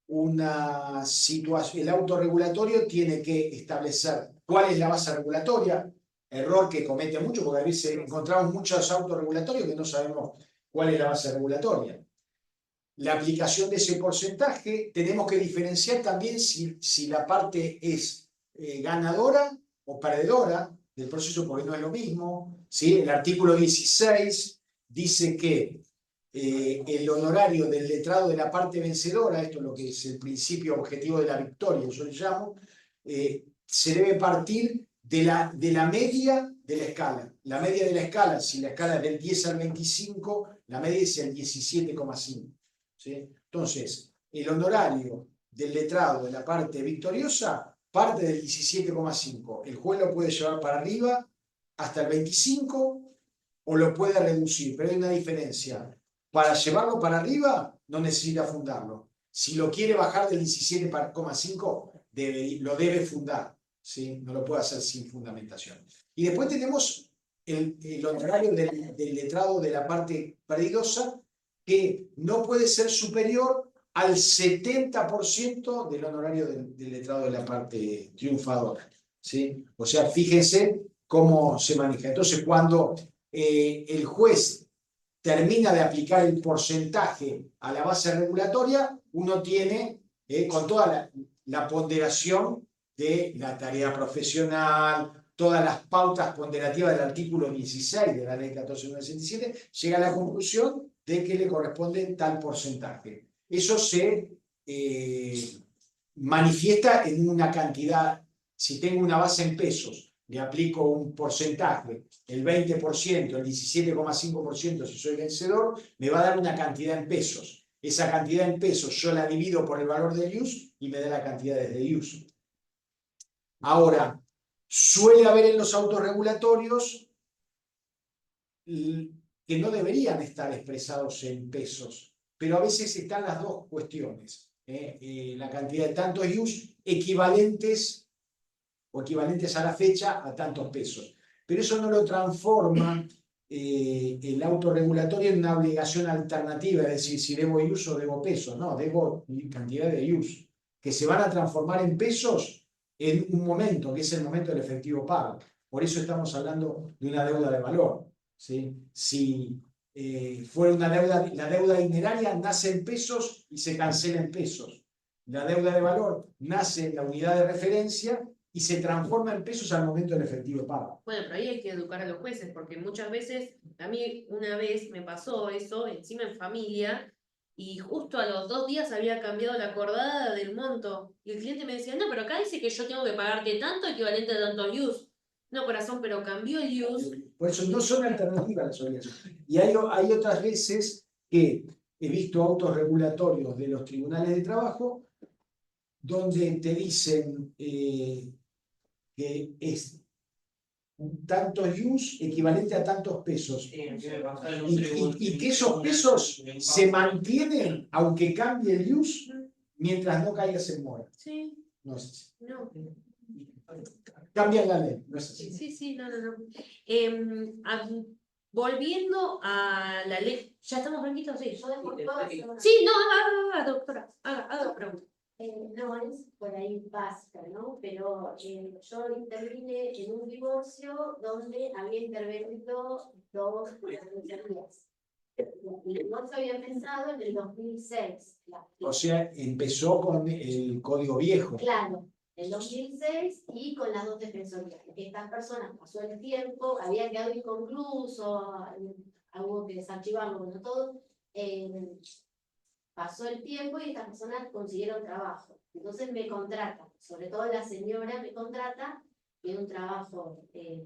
una situación, el autorregulatorio tiene que establecer cuál es la base regulatoria, error que comete mucho, porque a veces encontramos muchos autorregulatorios que no sabemos cuál es la base regulatoria. La aplicación de ese porcentaje, tenemos que diferenciar también si la parte es ganadora o perdedora del proceso, porque no es lo mismo, ¿sí? El artículo 16 dice que el honorario del letrado de la parte vencedora, esto es lo que es el principio objetivo de la victoria, yo le llamo, se debe partir de la media de la escala. La media de la escala, si la escala es del 10 al 25, la media es el 17,5. ¿Sí? Entonces, el honorario del letrado de la parte victoriosa parte del 17,5. El juez lo puede llevar para arriba hasta el 25 o lo puede reducir, pero hay una diferencia. Para llevarlo para arriba no necesita fundarlo. Si lo quiere bajar del 17,5, lo debe fundar, ¿sí? No lo puede hacer sin fundamentación. Y después tenemos el honorario del letrado de la parte perdidosa, que no puede ser superior al 70% del honorario del letrado de la parte triunfadora, ¿sí? O sea, fíjense cómo se maneja. Entonces, cuando el juez termina de aplicar el porcentaje a la base regulatoria, uno tiene, con toda la ponderación de la tarea profesional, todas las pautas ponderativas del artículo 16 de la ley 14.967, llega a la conclusión de que le corresponde tal porcentaje. Eso se manifiesta en una cantidad. Si tengo una base en pesos, le aplico un porcentaje, el 20%, el 17,5% si soy vencedor, me va a dar una cantidad en pesos. Esa cantidad en pesos yo la divido por el valor del IUS y me da la cantidad desde IUS. Ahora, suele haber en los autorregulatorios que no deberían estar expresados en pesos, pero a veces están las dos cuestiones. La cantidad de tantos IUS equivalentes a la fecha a tantos pesos. Pero eso no lo transforma el autorregulatorio en una obligación alternativa, es decir, si debo IUS o debo pesos. No, debo cantidad de IUS, que se van a transformar en pesos en un momento, que es el momento del efectivo pago. Por eso estamos hablando de una deuda de valor, ¿sí? Si fuera una deuda, la deuda dineraria nace en pesos y se cancela en pesos. La deuda de valor nace en la unidad de referencia y se transforma en pesos al momento del efectivo pago. Bueno, pero ahí hay que educar a los jueces, porque muchas veces, a mí una vez me pasó eso, encima en familia, y justo a los 2 días había cambiado la acordada del monto. Y el cliente me decía, no, pero acá dice que yo tengo que pagarte tanto equivalente a tantos use. No, corazón, pero cambió el use. Por eso no son alternativas las obligaciones. Y hay otras veces que he visto autos regulatorios de los tribunales de trabajo donde te dicen que es tantos use equivalente a tantos pesos. Y que esos pesos se mantienen aunque cambie el use mientras no caigas en mora. Sí, No es así. no. Cambian la ley, no es así. Sí, no. Volviendo a la ley, ¿ya estamos tranquilos? Sí. Sí, no, haga, doctora, haga pregunta. No es por ahí básica, ¿no? Pero yo intervine en un divorcio donde había intervenido 2 comisarías. El divorcio había empezado en el 2006. O sea, empezó con el código viejo. Claro, en 2006 y con las 2 defensorías. Estas personas pasó el tiempo, había quedado inconcluso, hubo que desarchivarlo, bueno, todo. Pasó el tiempo y estas personas consiguieron trabajo. Entonces me contratan, sobre todo la señora me contrata, tiene un trabajo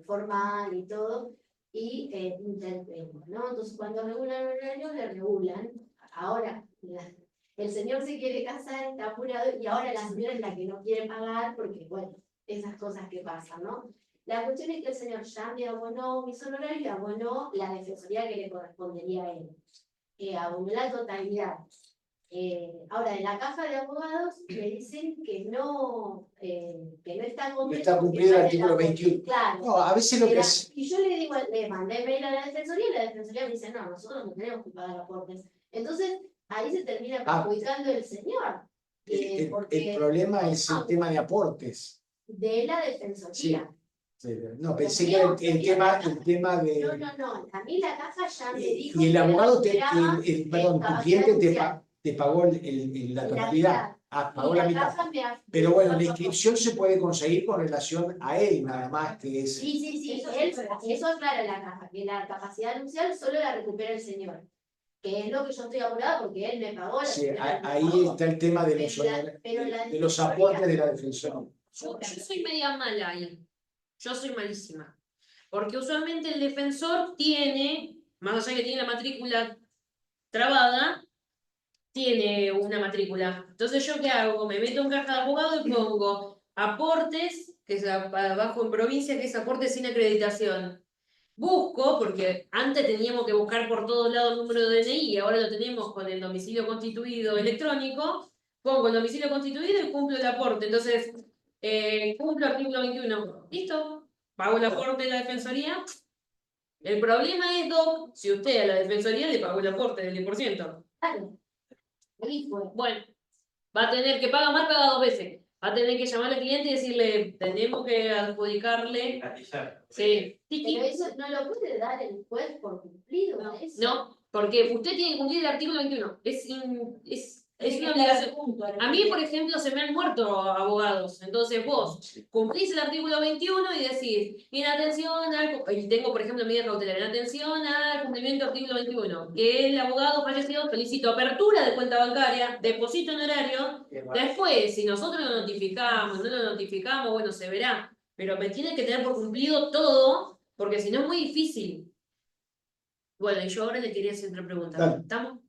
formal y todo, y intervengo, ¿no? Entonces cuando regulan el horario, le regulan. Ahora, el señor se quiere casar, está apurado, y ahora la señora es la que no quiere pagar, porque, bueno, esas cosas que pasan, ¿no? La cuestión es que el señor ya me abonó mi honorario y abonó la defensoría que le correspondería a él. Abonó la totalidad. Ahora, en la caja de abogados me dicen que no está No está cumplido el artículo 21. Claro. No, a veces lo que es. Y yo le digo, le mandé mail a la defensoría y la defensoría me dice, no, nosotros no tenemos que pagar aportes. Entonces, ahí se termina perjudicando el señor. El problema es el tema de aportes. De la defensoría. Sí. No, pensé que era el tema de. No, a mí la caja ya me dijo. Y el abogado, perdón, tu cliente te pagó la totalidad. Pagó la mitad. Pero bueno, la inscripción se puede conseguir con relación a él, nada más que es. Sí, eso aclara la caja, que la capacidad anuncial solo la recupera el señor. Que es lo que yo estoy apurada porque él me pagó. Sí, ahí está el tema de los aportes de la defensoría. Yo soy media mala ahí. Yo soy malísima. Porque usualmente el defensor tiene, más allá que tiene la matrícula trabada, tiene una matrícula. Entonces, ¿yo qué hago? Me meto en caja de abogado y pongo aportes, que es abajo en provincia, que es aportes sin acreditación. Busco, porque antes teníamos que buscar por todos lados el número de DNI y ahora lo tenemos con el domicilio constituido electrónico. Pongo el domicilio constituido y cumplo el aporte. Entonces, cumplo artículo 21. ¿Listo? Pago el aporte de la defensoría. El problema es, Doc, si usted a la defensoría le pagó el aporte del 10%. Claro. Bueno, va a tener que pagar más, paga 2 veces. Va a tener que llamar al cliente y decirle, tenemos que adjudicarle. Sí. Pero eso no lo puede dar el juez por cumplido. No, porque usted tiene que cumplir el artículo 21. Es una obligación. A mí, por ejemplo, se me han muerto abogados. Entonces vos cumplís el artículo 21 y decís, en atención al... Y tengo, por ejemplo, medida cautelar. En atención al cumplimiento del artículo 21. Que el abogado fallecido, felicito, apertura de cuenta bancaria, depósito honorario. Después, si nosotros lo notificamos, no lo notificamos, bueno, se verá. Pero me tiene que tener por cumplido todo, porque si no es muy difícil. Bueno, y yo ahora le quería hacer otra pregunta. Dale. ¿Estamos?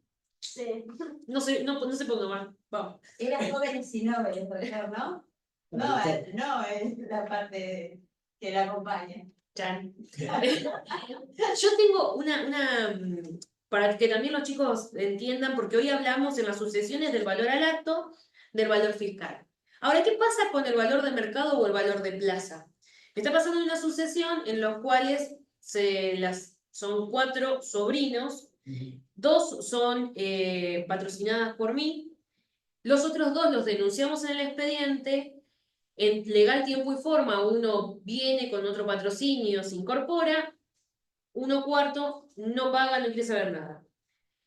Sí. No se ponga mal. Vamos. Era jóvenes y nobles, por ejemplo, ¿no? No es la parte que la acompaña. Chan. Yo tengo para que también los chicos entiendan, porque hoy hablamos en las sucesiones del valor al acto, del valor fiscal. Ahora, ¿qué pasa con el valor de mercado o el valor de plaza? Está pasando una sucesión en los cuales son 4 sobrinos. 2 son patrocinadas por mí. Los otros 2 los denunciamos en el expediente. En legal tiempo y forma, uno viene con otro patrocinio, se incorpora. 1/4 no paga, no quiere saber nada.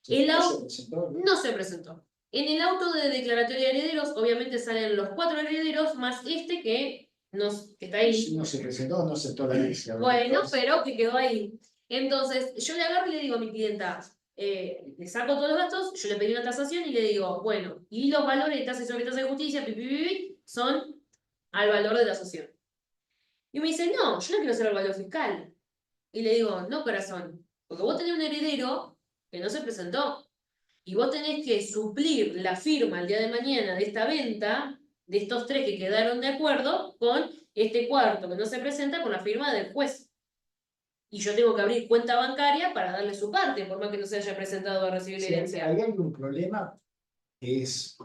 No se presentó. En el auto de declaratoria de herederos, obviamente salen los 4 herederos, más este que que está ahí. Si no se presentó, no aceptó la ley. Bueno, pero que quedó ahí. Entonces, yo le agarro y le digo a mi clienta, le saco todos los gastos, yo le pedí una tasación y le digo, bueno, y los valores de tasa y sobretasa de justicia, son al valor de tasación. Y me dice, no, yo no quiero hacer el valor fiscal. Y le digo, no, corazón, porque vos tenés un heredero que no se presentó. Y vos tenés que suplir la firma el día de mañana de esta venta, de estos 3 que quedaron de acuerdo, con este cuarto que no se presenta con la firma del juez. Y yo tengo que abrir cuenta bancaria para darle su parte, por más que no se haya presentado a recibir la Sí, herencia. ahí hay un problema que es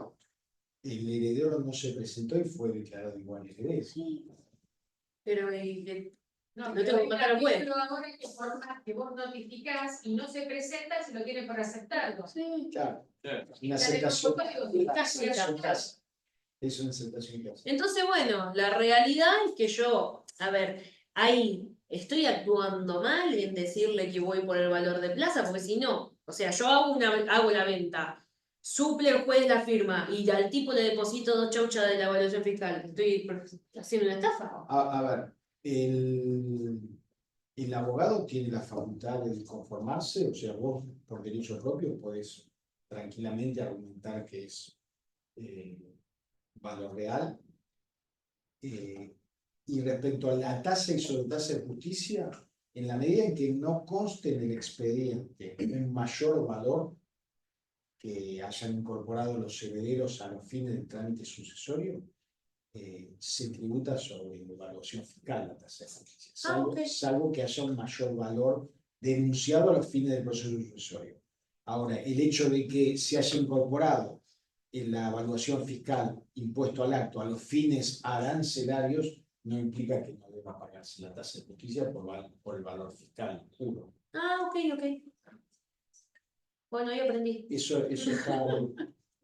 el heredero no se presentó y fue declarado igual heredero. Sí. Pero No, tengo que matar al juez. Pero ahora que por más que vos notificás y no se presenta, se lo tiene por aceptarlo. Sí, claro. Una Está en el aceptación. protocolo, casi está. Es una aceptación casi. Entonces, bueno, la realidad es que yo, a ver, ahí estoy actuando mal en decirle que voy por el valor de plaza, porque si no, o sea, yo hago la venta, suple el juez la firma y al tipo le deposito 2 chauchas de la evaluación fiscal. ¿Estoy haciendo una estafa? A ver, el abogado tiene la facultad de conformarse, o sea, vos por derecho propio podés tranquilamente argumentar que es valor real. Y respecto a la tasa y sobretasa de justicia, en la medida en que no conste en el expediente un mayor valor que hayan incorporado los herederos a los fines del trámite sucesorio, se tributa sobre la evaluación fiscal la tasa de justicia, salvo que haya un mayor valor denunciado a los fines del proceso sucesorio. Ahora, el hecho de que se haya incorporado en la evaluación fiscal impuesto al acto a los fines arancelarios no implica que no deba pagarse la tasa de justicia por el valor fiscal puro. Ah, ok. Bueno, yo aprendí. Eso está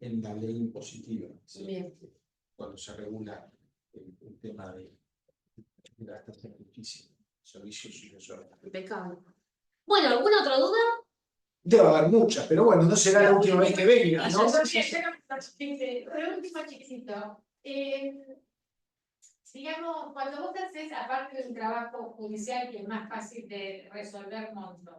en la ley impositiva, ¿sí? Bien. Cuando se regula el tema de la tasa de justicia, servicios sucesorios. Impecable. Bueno, ¿alguna otra duda? Debe haber muchas, pero bueno, no será la última vez que venga, ¿no? Pero último chiquitito. Digamos, cuando vos haces, aparte de un trabajo judicial que es más fácil de resolver montos,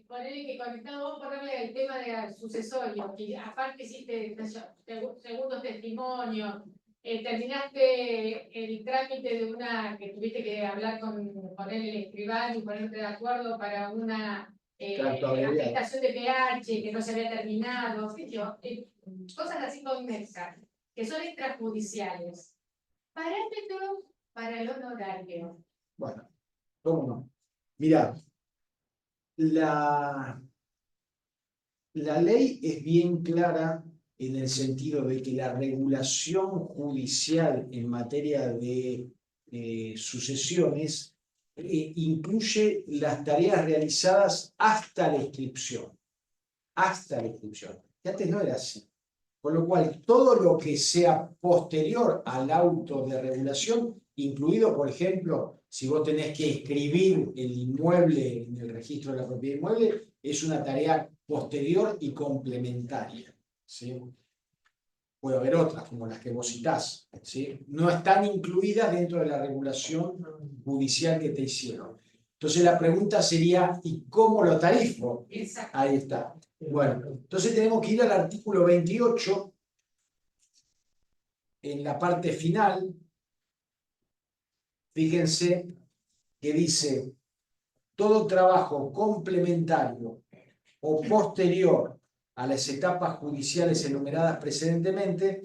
ponerle que conectado vos ponerle el tema de sucesorio, que aparte hiciste segundos testimonios, terminaste el trámite de una que tuviste que hablar con el escribano y ponerte de acuerdo para una afectación de pH que no se había terminado, cosas así conexas, que son extrajudiciales. Parámetros para el honorario. Bueno, ¿cómo no? Mirá, la ley es bien clara en el sentido de que la regulación judicial en materia de sucesiones incluye las tareas realizadas hasta la inscripción. Hasta la inscripción. Que antes no era así. Con lo cual, todo lo que sea posterior al auto de regulación, incluido, por ejemplo, si vos tenés que inscribir el inmueble en el registro de la propiedad inmueble, es una tarea posterior y complementaria, ¿sí? Puede haber otras, como las que vos citás, ¿sí? No están incluidas dentro de la regulación judicial que te hicieron. Entonces la pregunta sería, ¿y cómo lo tarifo? Exacto. Ahí está. Bueno, entonces tenemos que ir al artículo 28, en la parte final. Fíjense que dice, todo trabajo complementario o posterior a las etapas judiciales enumeradas precedentemente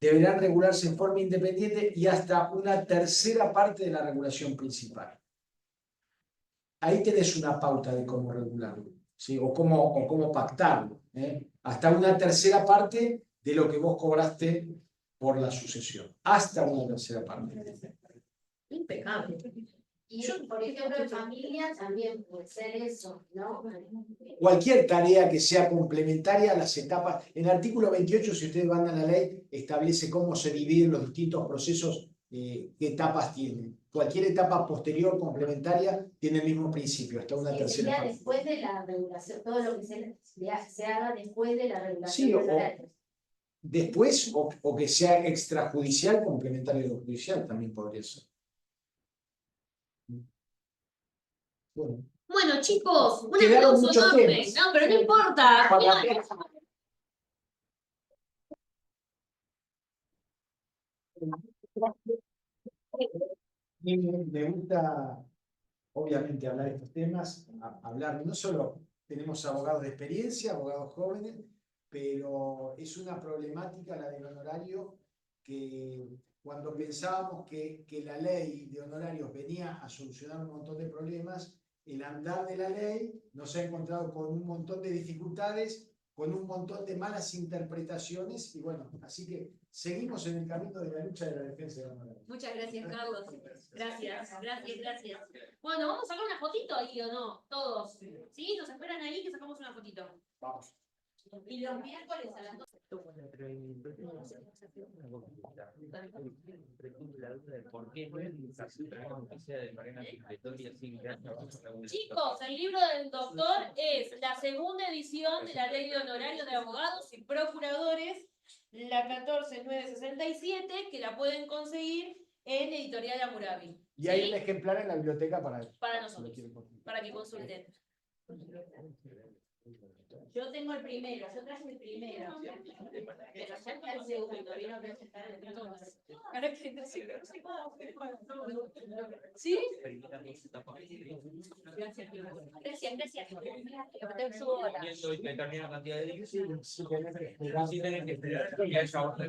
deberán regularse en forma independiente y hasta una tercera parte de la regulación principal. Ahí tenés una pauta de cómo regularlo, ¿sí? o cómo pactarlo, ¿eh? Hasta una tercera parte de lo que vos cobraste por la sucesión. Hasta una tercera parte. Impecable. Y por ejemplo, en familia también puede ser eso, ¿no? Cualquier tarea que sea complementaria a las etapas. En el artículo 28, si ustedes van a la ley, establece cómo se dividen los distintos procesos, qué etapas tienen. Cualquier etapa posterior complementaria tiene el mismo principio, hasta una tercera Sería parte. después de la regulación, todo lo que se haga después de la regulación Sí, de horarios. Después, o que sea extrajudicial complementario de lo judicial, también podría ser. Bueno. Bueno, chicos, un Quedaron aplauso muchos enorme. temas. No, pero no importa. Me gusta, obviamente, hablar de estos temas, hablar, no solo tenemos abogados de experiencia, abogados jóvenes, pero es una problemática la del honorario que cuando pensábamos que la ley de honorarios venía a solucionar un montón de problemas, el andar de la ley nos ha encontrado con un montón de dificultades, con un montón de malas interpretaciones, y bueno, así que seguimos en el camino de la lucha de la defensa del honorario. Muchas gracias, Carlos. Gracias. Bueno, ¿vamos a sacar una fotito ahí o no? Todos. ¿Sí? Nos esperan ahí que sacamos una fotito. Vamos. Y los miércoles a las 12. Chicos, el libro del doctor es la segunda edición de la Ley de Honorario de Abogados y Procuradores, la 14967, que la pueden conseguir en Editorial Hammurabi. Y hay un ejemplar en la biblioteca para nosotros, para que consulten. Yo tengo el primero, yo traje el primero. Pero ya está el segundo, vino a presentar el segundo. ¿Sí? Gracias. Determinada cantidad de libros, sí tenés que esperar que haya otra.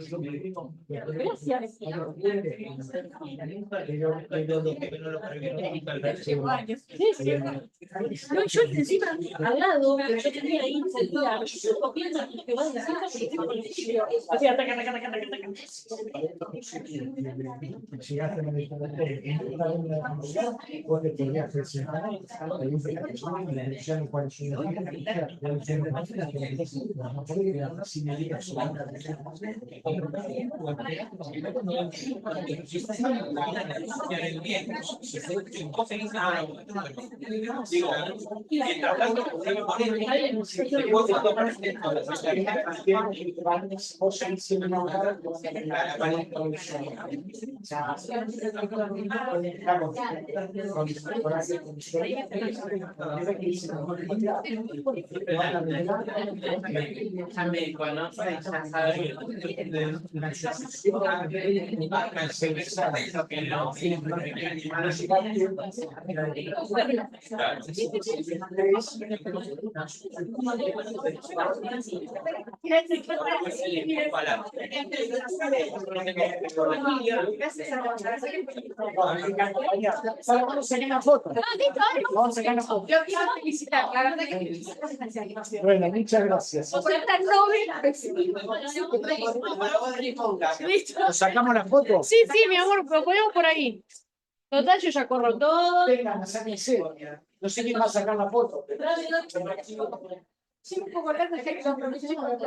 No, yo encima al lado, yo tenía ahí sentida, yo pienso que van a decir Llegaste a la vos te podrías presionar, hay un pequeño de la elección de cuál es su Me conoce y ya sabe Vamos a sacar una foto. Vamos a sacar una foto. Yo quiero felicitar, la verdad que Bueno, muchas gracias. por ser tan joven. ¿Nos sacamos la foto? Sí, mi amor, lo ponemos por ahí. Total, yo ya corro todo. Vengan, sáquense. No sé quién va a sacar la foto. Sí, un poco largo, que son profesionales.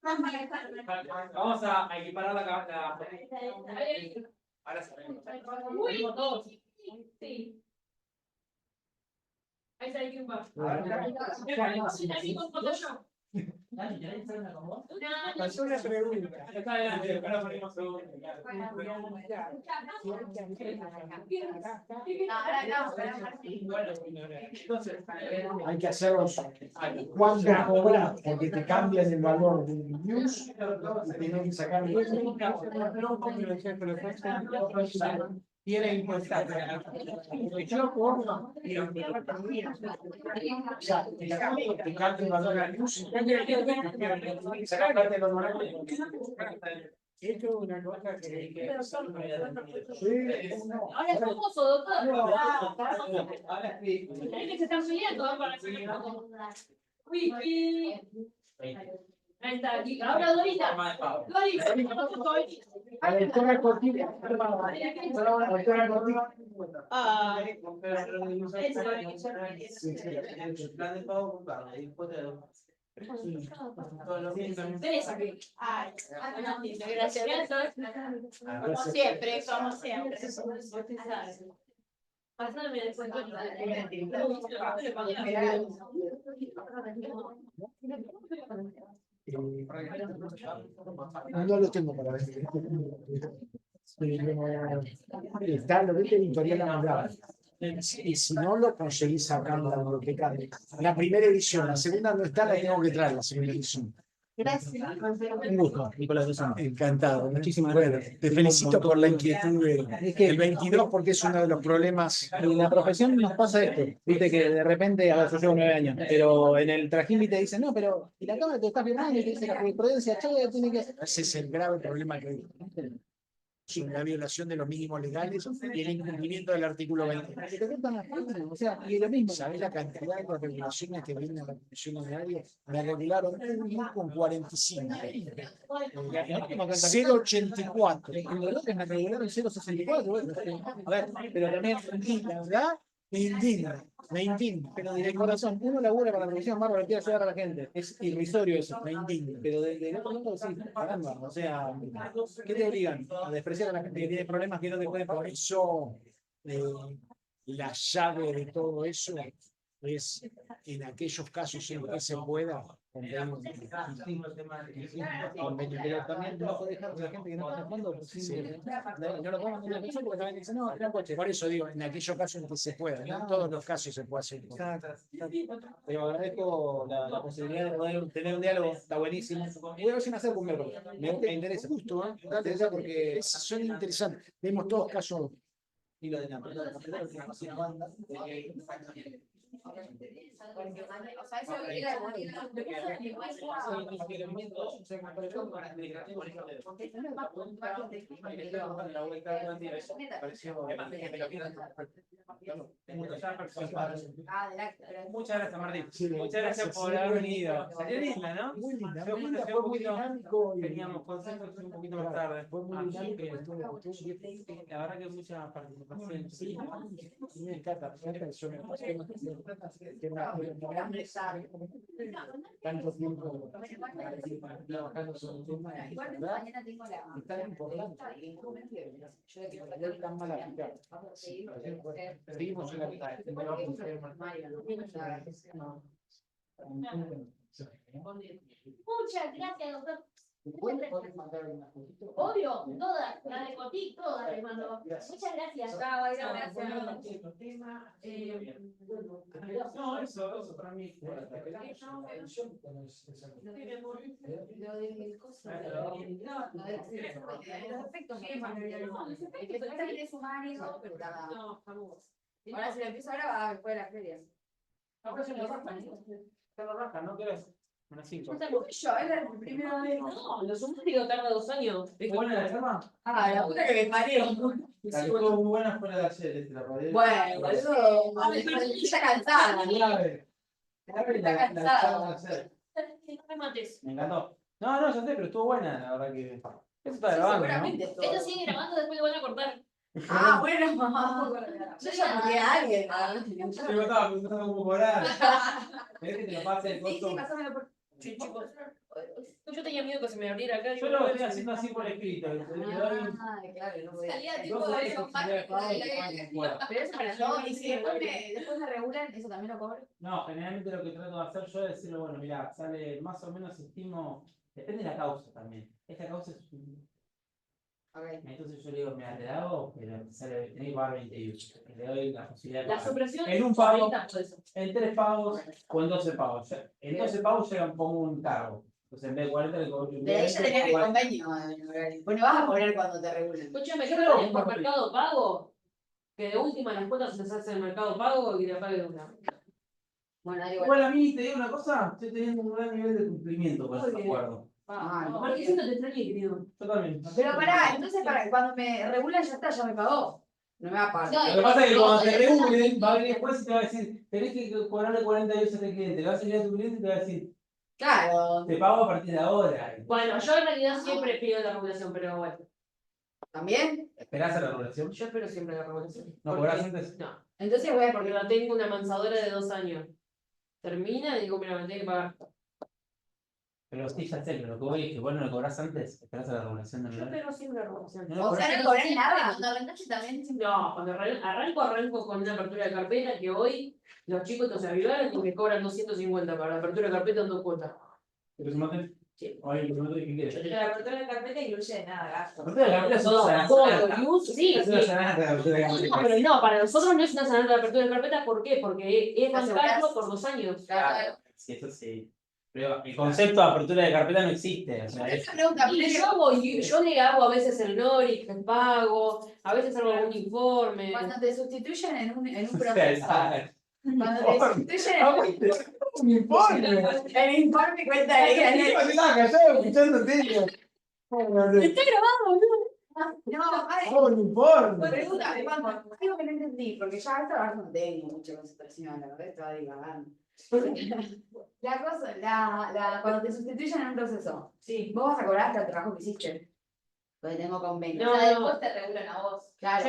Vamos a equiparar la... Ahora salimos todos. Sí. Ahí sale quién va. Pasó una pregunta. Está adelante, ahora ponemos segunda. Hay que hacerlos cuando cobrar, porque te cambian el valor del news y tienen que sacar Tiene impuestas. Yo cobro. te cambia el valor del news y sacar parte de los honorarios. Esto es una cosa que Ahora es famoso, doctor. ahora sí. Es que se están peleando para que. Uy, Ahí está, aquí. Ahora Dorita. Dorita. La doctora Cortina. La doctora Cortina. Ay, El plan de pago comprado, y después de Teresa, aquí. ay, gracias. Como siempre, como siempre. Pásame después. No lo tengo para ver. Está lo que editorial la mandaba. Y si no lo conseguís sacar en la biblioteca, la primera edición, la segunda no está, la tengo que traer, la segunda edición. Gracias. Un gusto, Nicolás Lozano. Encantado. Muchísimas gracias. Te felicito por la inquietud del 22 porque es uno de los problemas. En la profesión nos pasa esto, viste que de repente, a ver, yo llevo 9 años, pero en el trajín te dicen, no, pero, y la cámara te está firmando y te dice la jurisprudencia, che, tiene que... Ese es el grave problema que hay. La violación de los mínimos legales y el incumplimiento del artículo 20. Que te cortan las piernas, o sea, y lo mismo. ¿Sabés la cantidad de regulaciones que vienen a la Comisión Honoraria? Me regularon con 45. 0,84. En Dolores me regularon 0,64. Bueno, a ver, pero también, La verdad, me indigna. Me indigna. pero de corazón, uno labura para la profesión, bárbaro, quiere ayudar a la gente. Es irrisorio eso. Me indigna. Pero del otro lado sí, caramba, o sea, ¿qué te obligan? A despreciar a la gente que tiene problemas que no te pueden Por pagar. eso, la llave de todo eso es en aquellos casos en que se pueda. Pero también no puedes dejar a la gente que no está en fondo, pues, Sí. no lo podemos tener atención porque también dicen, no, era un coche. Por eso digo, en aquellos casos en que se pueda, no en todos los casos se puede hacer. Te agradezco la posibilidad de poder tener un diálogo, está buenísimo. Voy a ver si me acerco un miércoles. Me interesa. Justo, ¿eh? Me interesa porque Son interesantes. Vemos todos casos. y lo de la una banda. O sea, eso era Muchas gracias, Martín. Sí, Muchas gracias por haber venido. Salió linda, ¿no? Muy linda, Yo muy linda, fue fue un muy poquito, dinámico. teníamos consenso un poquito más tarde. Fue muy Así dinámico. que, Estuvo la verdad que mucha participación. Sí, me encanta, me encanta. Yo me apasiona que tanto tiempo trabajando sobre un tema de verdad es tan importante. Yo de que me dio tan mal aplicado. Seguimos en la mitad. Muchas gracias, doctor. ¿Puedes mandar una fotito? Obvio, todas, la de Cotic, todas les mando. Muchas gracias. No, eso para mí. Lo del coso. Es sumario, pero tarda. Ahora si lo empiezo ahora va después de las ferias. Te lo rajan, ¿no querés? Unas 5. Yo, era la primera vez. No, lo sumario tarda 2 años. ¿Buena la llama? Ah, la puta que me parió. La que fue muy buena fue la de ayer, la radio. Bueno, boludo, está cansada. Grave. Está cansada. No me mates. Me encantó. No, ya sé, pero estuvo buena, la verdad que. Eso está grabando, ¿no? Seguramente Esto sigue grabando, después lo van a cortar. Ah, bueno, mamá. Yo ya ponía a alguien. Yo estaba pensando cómo cobrar. ¿Querés que te lo pase el Sí, costo? pásamelo por. Sí, chicos. Yo tenía miedo que se me abriera acá. Yo lo estoy haciendo así por escrito. Le doy Ah, claro, no voy a. Salía tipo dos de veces esos que se le pago y que paguen fuera. Pero eso para yo, y si después me regulan, eso también lo cobro. No, generalmente lo que trato de hacer yo es decirle, bueno, mira, sale más o menos estimo, depende de la causa también. Esta causa es entonces yo le digo, mira, te la hago, pero sale, tenés que pagar 21. Le doy la posibilidad de La pagar. supresión En un pago, 40 por eso. en 3 pagos o en 12 pagos. En 12 pagos llega pongo un cargo. Entonces en vez de 40 le cobro un Pero ahí ya tenía el convenio. Bueno, vas a cobrar cuando te regulen. Escúchame, ¿qué me por Mercado Pago? Que de última las cuotas se les hace en Mercado Pago y la pague de una. Bueno, da igual. Igual a mí te digo una cosa, estoy teniendo un gran nivel de cumplimiento con este acuerdo. Porque eso no te extrañé, querido. Yo también. Pero pará, entonces cuando me regulan ya está, ya me pagó. No me va a pagar. Lo que pasa es que cuando te regulen, va a venir después y te va a decir, tenés que cobrarle 48 a este cliente. Le vas a ir a tu cliente y te va a decir, Claro, Te pago a partir de ahora. Bueno, yo en realidad siempre pido la regulación, pero bueno, ¿también? ¿Esperás a la regulación? yo espero siempre la regulación. ¿No Porque- cobrás antes? No, Entonces voy a porque poner. no tengo una mansadora de 2 años. Termina y digo, mira, me tengo que pagar. Pero sí, ya sé, pero lo que voy es que vos no lo cobrás antes, esperás a la regulación del Yo horario. espero siempre la regulación. No lo O sea, cobrás. no cobrás nada. Cuando arrancaste también. No, cuando arranco con una apertura de carpeta que hoy los chicos se avivaron y me cobran 250 para la apertura de carpeta en 2 cuotas. ¿Pero su imagen? Sí. Ay, lo que quieres. La apertura de carpeta incluye nada, gasto. La apertura de carpeta son No, sanadas. todo, luz, sí, Es sí. una sanada de apertura de No, carpeta. pero no, para nosotros no es una sanada de apertura de carpeta, ¿por qué? Porque es bancarlo por 2 años. Claro, sí, eso sí. Pero el concepto de apertura de carpeta no existe. O sea, es- Y yo le hago a veces el NORI, les pago, a veces hago algún informe. Cuando te sustituyen en un o sea, proceso. Cuando te informe. sustituyen Un informe. el informe cuenta ahí. Escuchándote. Está grabado, boludo. No, ay, Un informe. pregunta, algo que no entendí, porque ya esta trabajo no tengo mucha concentración, la verdad estaba divagando. La cosa, cuando te sustituyen en un proceso, Sí. vos vas a cobrar hasta el trabajo que hiciste. Porque tengo convenio. No, O sea, no. después te regulan a vos. Claro.